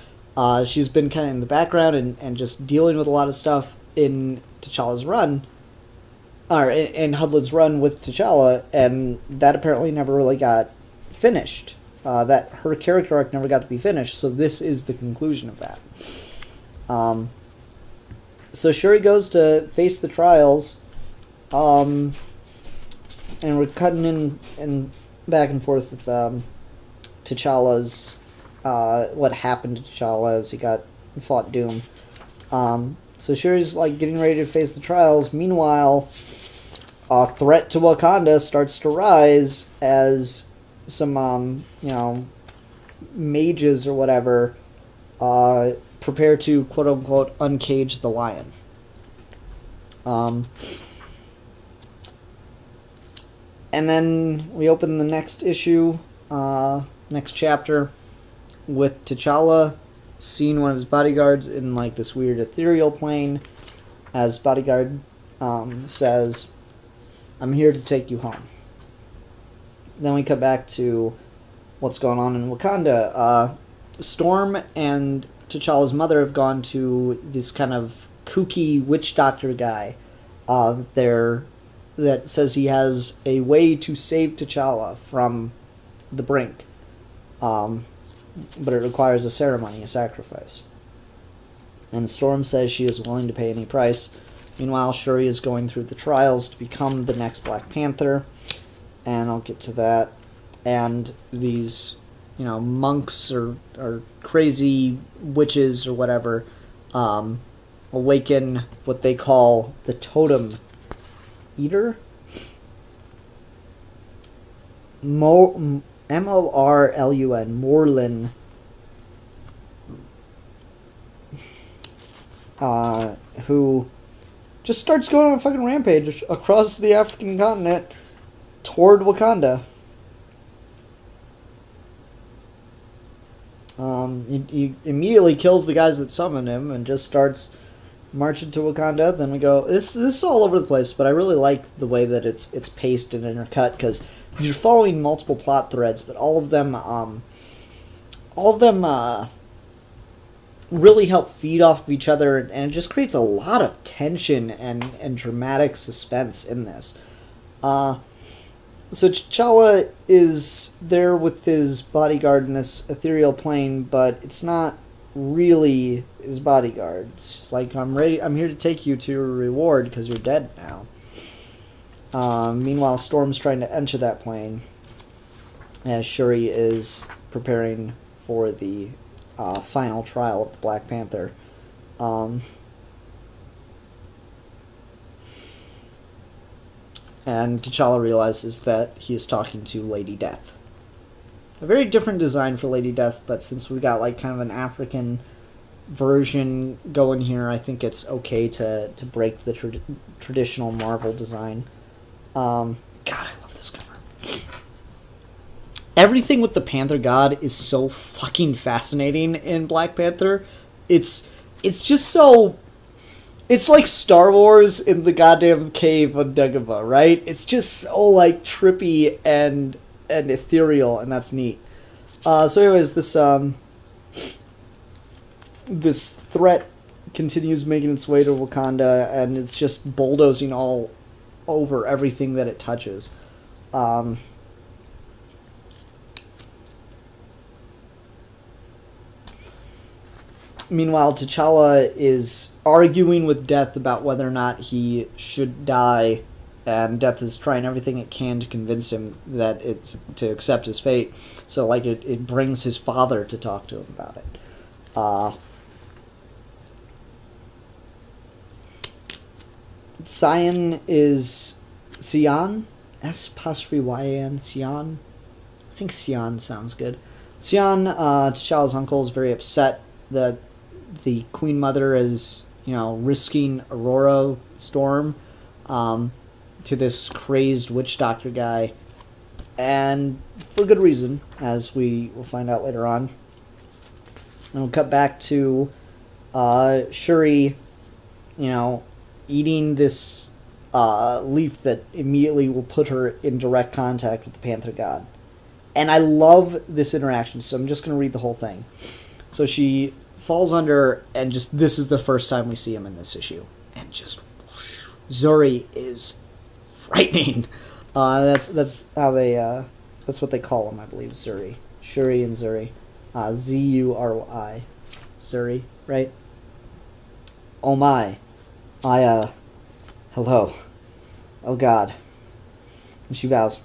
She's been kind of in the background and just dealing with a lot of stuff in T'Challa's run, or in Hudlin's run with T'Challa, and that apparently never really got finished. That her character arc never got to be finished, so this is the conclusion of that. So Shuri goes to face the trials, and we're cutting in back and forth with T'Challa's, what happened to T'Challa as he fought Doom. So Shuri's like getting ready to face the trials. Meanwhile, a threat to Wakanda starts to rise as some, mages or whatever prepare to quote-unquote uncage the lion. And then we open the next issue, next chapter, with T'Challa seeing one of his bodyguards in like this weird ethereal plane, as bodyguard says, "I'm here to take you home." Then we cut back to what's going on in Wakanda. Storm and T'Challa's mother have gone to this kind of kooky witch doctor guy that says he has a way to save T'Challa from the brink. But it requires a ceremony, a sacrifice. And Storm says she is willing to pay any price. Meanwhile, Shuri is going through the trials to become the next Black Panther. And I'll get to that. And these, monks or crazy witches or whatever awaken what they call the Totem Eater? M-O-R-L-U-N, Morlun, who just starts going on a fucking rampage across the African continent toward Wakanda. He immediately kills the guys that summoned him and just starts marching to Wakanda. Then we go. This is all over the place, but I really like the way that it's paced and intercut, because you're following multiple plot threads, but all of them really help feed off of each other, and it just creates a lot of tension and dramatic suspense in this. So T'Challa is there with his bodyguard in this ethereal plane, but it's not really his bodyguard. It's just like, I'm here to take you to your reward because you're dead now. Meanwhile, Storm's trying to enter that plane as Shuri is preparing for the final trial of the Black Panther. And T'Challa realizes that he is talking to Lady Death. A very different design for Lady Death, but since we got like kind of an African version going here, I think it's okay to break the traditional Marvel design. God, I love this cover. everything with the Panther God is so fucking fascinating in Black Panther. It's just so... It's like Star Wars in the goddamn cave on Dagobah, right? It's just so, like, trippy and ethereal, and that's neat. So anyways, this threat continues making its way to Wakanda, and it's just bulldozing all over everything that it touches. Meanwhile, T'Challa is arguing with Death about whether or not he should die, and Death is trying everything it can to convince him that it's to accept his fate. So, like, it brings his father to talk to him about it. Sion is Sion? S''Y''A''N, Sion? I think Sion sounds good. Sion, T'Challa's uncle, is very upset that the Queen Mother is, risking Aurora Storm to this crazed witch doctor guy. And for good reason, as we will find out later on. And we'll cut back to Shuri, eating this leaf that immediately will put her in direct contact with the Panther God. And I love this interaction, so I'm just going to read the whole thing. So she falls under, and this is the first time we see him in this issue. And just, Zuri is frightening. That's how they, that's what they call him, I believe, Zuri. Shuri and Zuri. Z-U-R-I. Zuri, right? Oh my. Hello. Oh God. And she bows.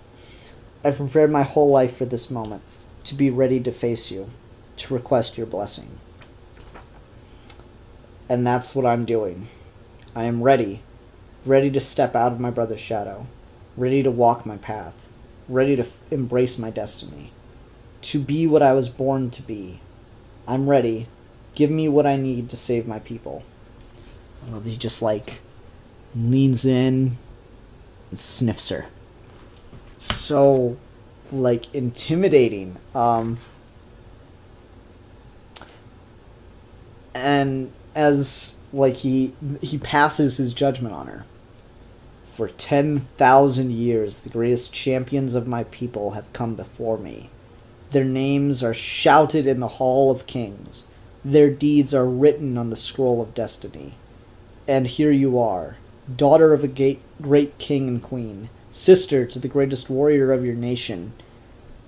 I've prepared my whole life for this moment, to be ready to face you, to request your blessing. And that's what I'm doing. I am ready to step out of my brother's shadow, ready to walk my path, ready to embrace my destiny, to be what I was born to be. I'm ready. Give me what I need to save my people. I love he just, leans in and sniffs her. So, intimidating. And as, he passes his judgment on her. For 10,000 years, the greatest champions of my people have come before me. Their names are shouted in the Hall of Kings. Their deeds are written on the scroll of destiny. And here you are, daughter of a great king and queen, sister to the greatest warrior of your nation.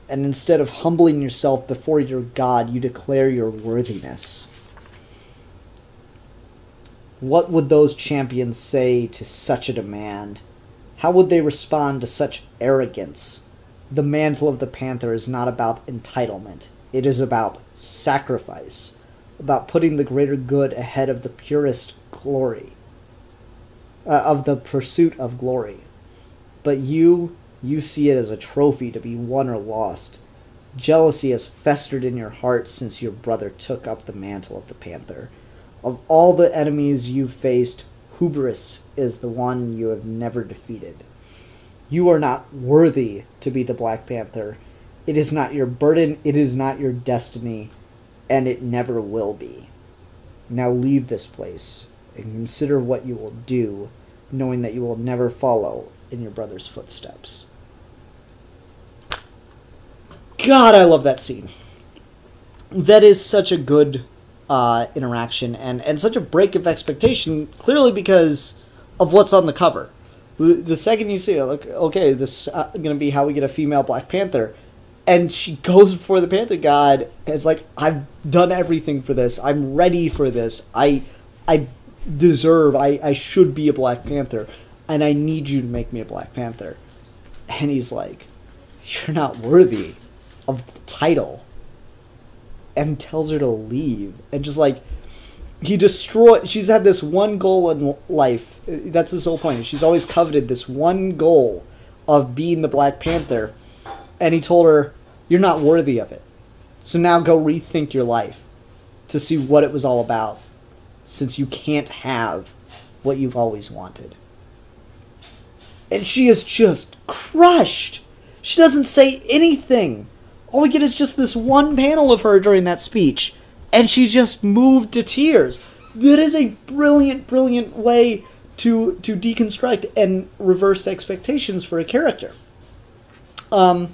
And instead of humbling yourself before your God, you declare your worthiness. What would those champions say to such a demand? How would they respond to such arrogance? The mantle of the Panther is not about entitlement. It is about sacrifice, about putting the greater good ahead of the purest glory, of the pursuit of glory. But you see it as a trophy to be won or lost. Jealousy has festered in your heart since your brother took up the mantle of the Panther. Of all the enemies you've faced, hubris is the one you have never defeated. You are not worthy to be the Black Panther. It is not your burden, it is not your destiny, and it never will be. Now leave this place and consider what you will do, knowing that you will never follow in your brother's footsteps. God, I love that scene. That is such a good interaction and such a break of expectation, clearly because of what's on the cover. The second you see it, okay, this is going to be how we get a female Black Panther. And she goes before the Panther God and is like, I've done everything for this. I'm ready for this. I should be a Black Panther. And I need you to make me a Black Panther. And he's like, you're not worthy of the title. And tells her to leave. And just she's had this one goal in life. That's his whole point. She's always coveted this one goal of being the Black Panther. And he told her, you're not worthy of it. So now go rethink your life to see what it was all about, since you can't have what you've always wanted. And she is just crushed. She doesn't say anything all we get is just this one panel of her during that speech, and she just moved to tears. That is a brilliant, brilliant way to deconstruct and reverse expectations for a character. Intercut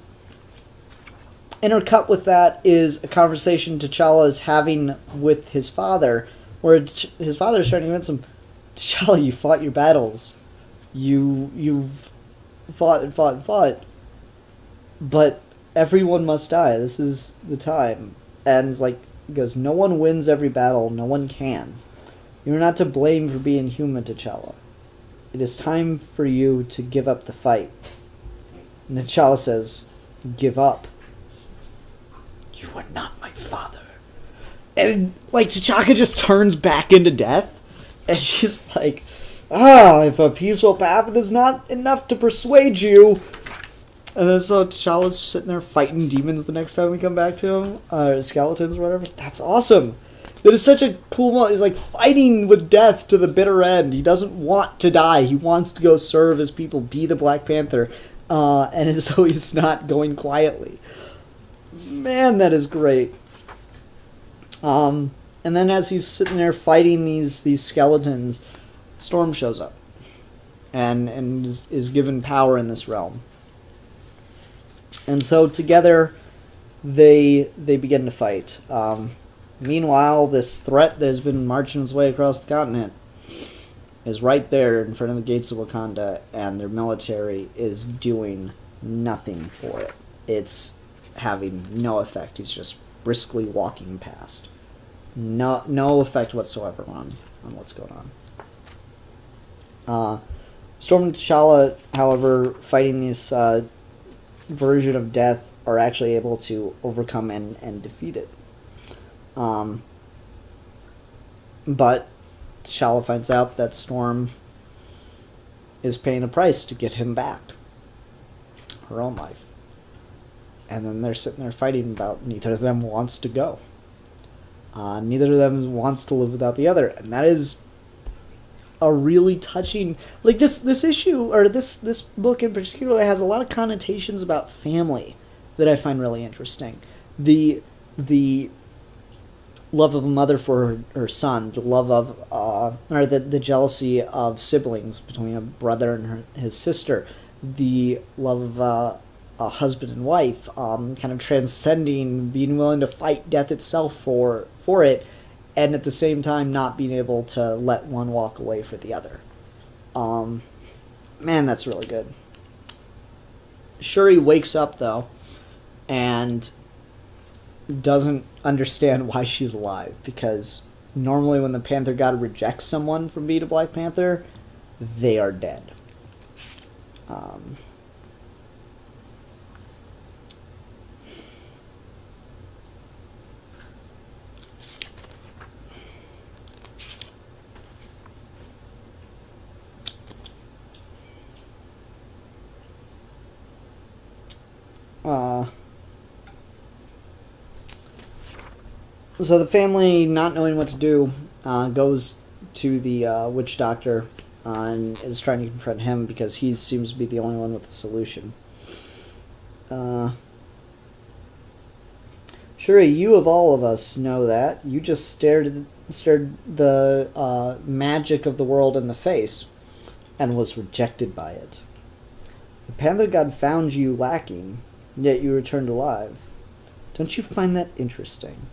with that is a conversation T'Challa is having with his father, where his father is trying to convince him, T'Challa, you fought your battles. You've fought and fought and fought. But everyone must die. This is the time. And it's like, he goes, no one wins every battle. No one can. You are not to blame for being human, T'Challa. It is time for you to give up the fight. And T'Challa says, give up. You are not my father. And, like, T'Chaka just turns back into death. And she's like, if a peaceful path is not enough to persuade you. And then so T'Challa's sitting there fighting demons the next time we come back to him. Or skeletons or whatever. That's awesome. That is such a cool moment. He's like fighting with death to the bitter end. He doesn't want to die. He wants to go serve his people, be the Black Panther. And so he's not going quietly. Man, that is great. And then as he's sitting there fighting these skeletons, Storm shows up. And is given power in this realm. And so together, they begin to fight. Meanwhile, this threat that has been marching its way across the continent is right there in front of the gates of Wakanda, and their military is doing nothing for it. It's having no effect. He's just briskly walking past. No effect whatsoever on what's going on. Storm and T'Challa, however, fighting this version of death, are actually able to overcome and defeat it. But T'Challa finds out that Storm is paying a price to get him back. Her own life. And then they're sitting there fighting about neither of them wants to go. Neither of them wants to live without the other. And that is a really touching... Like, this issue, or this book in particular, has a lot of connotations about family that I find really interesting. The love of a mother for her son, the love of... or the jealousy of siblings between a brother and his sister, the love of... a husband and wife, kind of transcending, being willing to fight death itself for it, and at the same time not being able to let one walk away for the other. Man, that's really good. Shuri wakes up, though, and doesn't understand why she's alive, because normally when the Panther God rejects someone from being a Black Panther, they are dead. So the family, not knowing what to do, goes to the witch doctor and is trying to confront him because he seems to be the only one with a solution. Sure, you of all of us know that. You just stared the magic of the world in the face and was rejected by it. The Panther God found you lacking, yet you returned alive. Don't you find that interesting?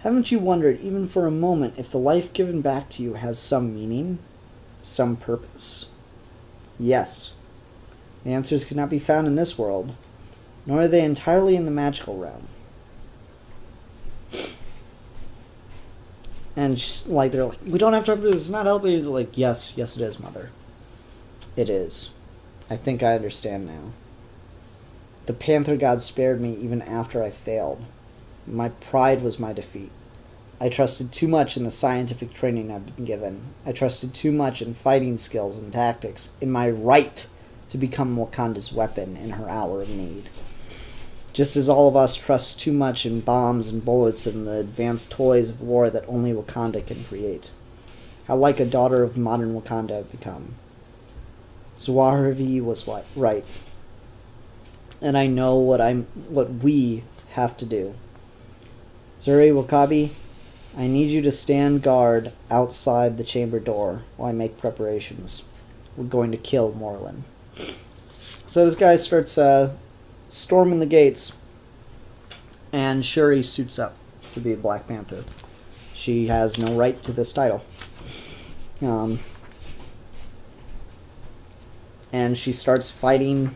Haven't you wondered, even for a moment, if the life given back to you has some meaning? Some purpose? Yes. The answers cannot be found in this world, nor are they entirely in the magical realm. And they're like, we don't have to, it's not helping. He's like, yes it is, Mother. It is. I think I understand now. The Panther God spared me even after I failed. My pride was my defeat. I trusted too much in the scientific training I've been given. I trusted too much in fighting skills and tactics, in my right to become Wakanda's weapon in her hour of need. Just as all of us trust too much in bombs and bullets and the advanced toys of war that only Wakanda can create. How like a daughter of modern Wakanda I've become. Zawahiri was right. And I know what we have to do. Zuri Wakabi, I need you to stand guard outside the chamber door while I make preparations. We're going to kill Morlin. So this guy starts storming the gates, and Shuri suits up to be Black Panther. She has no right to this title. And she starts fighting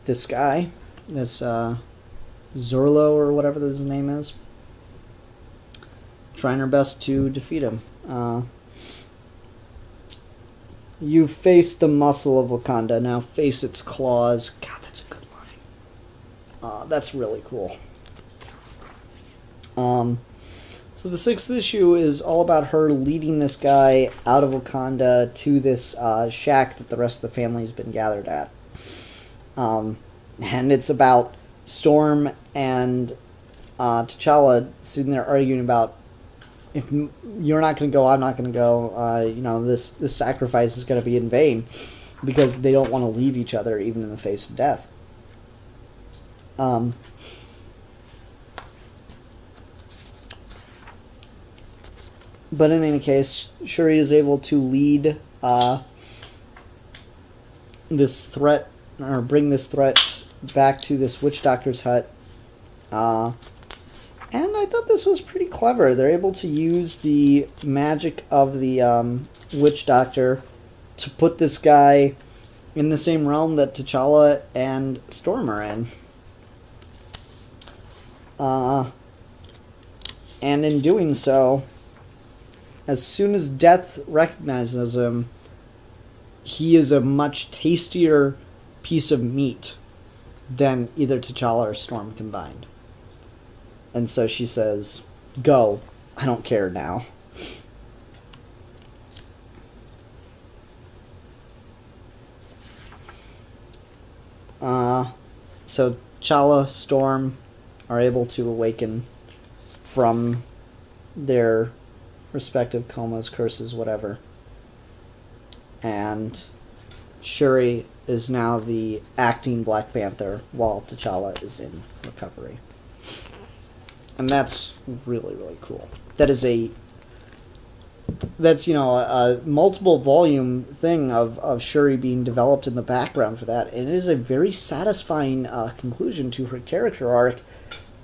this guy, this Zorlo or whatever his name is, trying her best to defeat him. You face the muscle of Wakanda, now face its claws. God, that's a good line. That's really cool. So the 6th issue is all about her leading this guy out of Wakanda to this shack that the rest of the family's been gathered at. And it's about Storm and T'Challa sitting there arguing about, if you're not going to go, I'm not going to go. This sacrifice is going to be in vain, because they don't want to leave each other even in the face of death. But in any case, Shuri is able to lead this threat, or bring this threat back to this witch doctor's hut. And I thought this was pretty clever. They're able to use the magic of the witch doctor to put this guy in the same realm that T'Challa and Storm are in. And in doing so, as soon as Death recognizes him, he is a much tastier piece of meat than either T'Challa or Storm combined. And so she says, go, I don't care now. So T'Challa, Storm are able to awaken from their respective comas, curses, whatever. And Shuri is now the acting Black Panther while T'Challa is in recovery. And that's really, really cool. That's a multiple volume thing of Shuri being developed in the background for that. And it is a very satisfying conclusion to her character arc.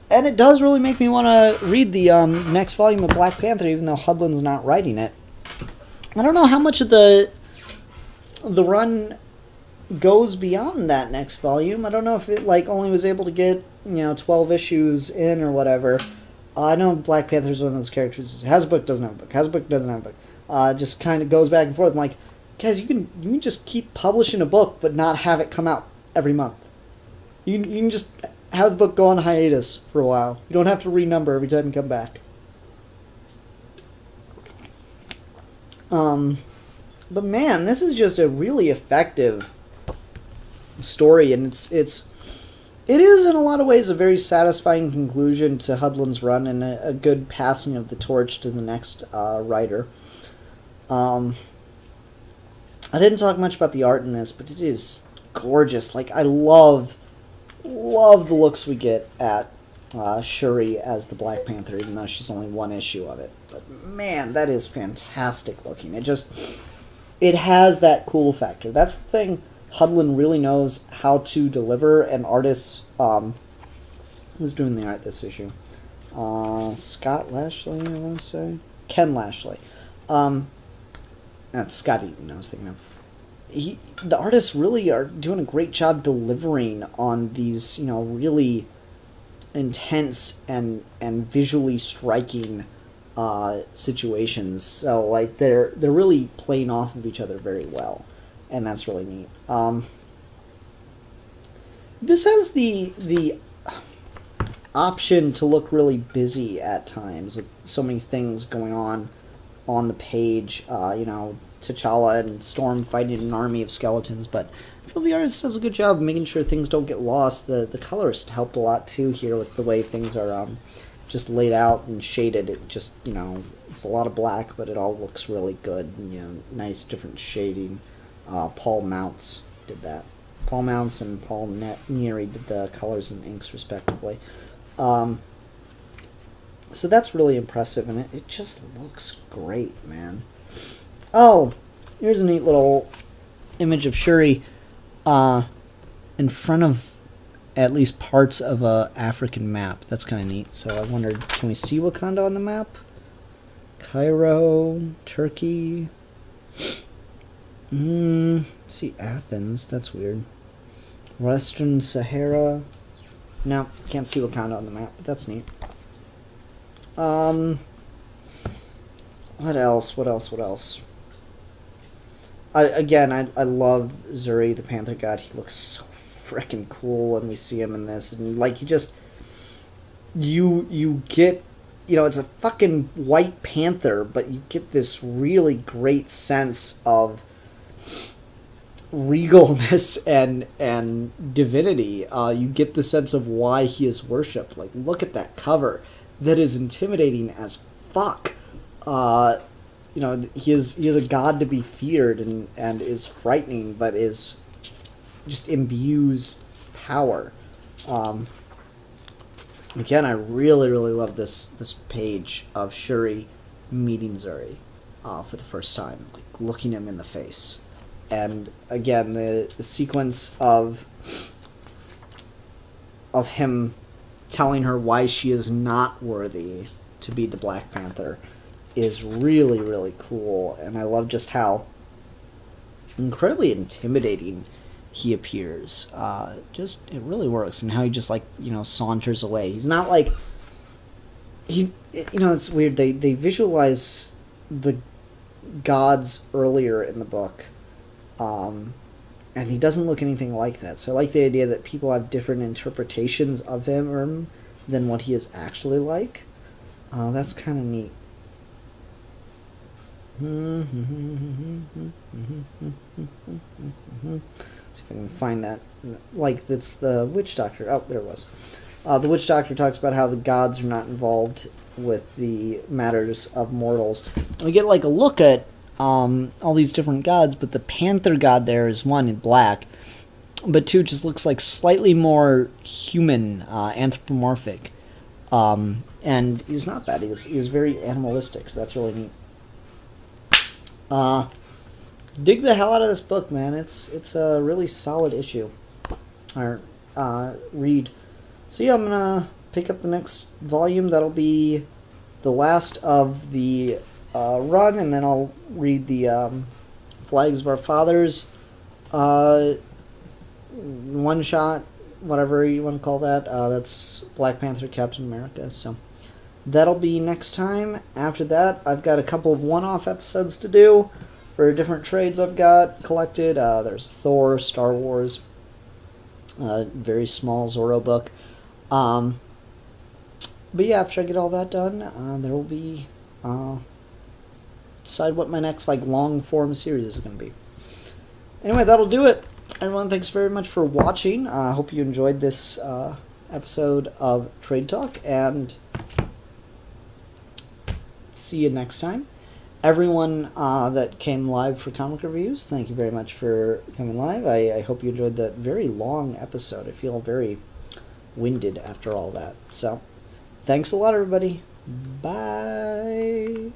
And it does really make me want to read the next volume of Black Panther, even though Hudlin's not writing it. I don't know how much of the run goes beyond that next volume. I don't know if it only was able to get 12 issues in or whatever. I know Black Panther's one of those characters who has a book, doesn't have a book, has a book, doesn't have a book. Just kind of goes back and forth. I'm like, guys, you can just keep publishing a book but not have it come out every month. You can just have the book go on hiatus for a while. You don't have to renumber every time you come back. But man, this is just a really effective story, and it is in a lot of ways a very satisfying conclusion to Hudlin's run, and a good passing of the torch to the next writer. I didn't talk much about the art in this, but it is gorgeous. I love the looks we get at Shuri as the Black Panther, even though she's only one issue of it. But man, that is fantastic looking. It has that cool factor. That's the thing Hudlin really knows how to deliver, and artists, who's doing the art this issue? Scott Lashley, I want to say? Ken Lashley. That's Scott Eaton I was thinking of. The artists really are doing a great job delivering on these, really intense and visually striking situations. So they're really playing off of each other very well, and that's really neat. This has the option to look really busy at times, with so many things going on the page. T'Challa and Storm fighting an army of skeletons, but I feel the artist does a good job of making sure things don't get lost. The colorist helped a lot too here with the way things are just laid out and shaded. It just, it's a lot of black, but it all looks really good. Nice different shading. Paul Mounts did that. Paul Mounts and Paul Neary did the colors and inks respectively. So that's really impressive, and it just looks great, man. Oh, here's a neat little image of Shuri in front of at least parts of a African map. That's kind of neat. So I wondered, can we see Wakanda on the map? Cairo, Turkey. See Athens. That's weird. Western Sahara. No, can't see Wakanda on the map, but that's neat. What else? I love Zuri, the Panther God. He looks so freaking cool when we see him in this, and like he just, you get, it's a fucking white panther, but you get this really great sense of regalness and divinity. You get the sense of why he is worshipped. Like, look at that cover. That is intimidating as fuck. He is a god to be feared and is frightening, but is just imbues power. Again, I really, really love this page of Shuri meeting Zuri for the first time, like looking him in the face. And again, the sequence of him telling her why she is not worthy to be the Black Panther is really, really cool. And I love just how incredibly intimidating he appears. It really works. And how he just, saunters away. He's not like... it's weird. They visualize the gods earlier in the book. And he doesn't look anything like that. So I like the idea that people have different interpretations of him than what he is actually like. That's kind of neat. See if I can find that. Like, that's the witch doctor. Oh, there it was. The witch doctor talks about how the gods are not involved with the matters of mortals. And we get a look at all these different gods, but the Panther god there is one in black, but two just looks like slightly more human, anthropomorphic, and he's not that. He's very animalistic, so that's really neat. Dig the hell out of this book, man. It's a really solid issue, or read. So yeah, I'm gonna pick up the next volume. That'll be the last of the run, and then I'll read the Flags of Our Fathers one shot, whatever you want to call that. That's Black Panther, Captain America. So that'll be next time. After that, I've got a couple of one-off episodes to do for different trades I've got collected. There's Thor, Star Wars, very small Zorro book. But yeah, after I get all that done, there will be decide what my next long form series is going to be. Anyway, that'll do it. Everyone, thanks very much for watching. I hope you enjoyed this episode of Trade Talk, and see you next time. Everyone that came live for comic reviews, thank you very much for coming live. I hope you enjoyed that very long episode. I feel very winded after all that. So, thanks a lot, everybody. Bye.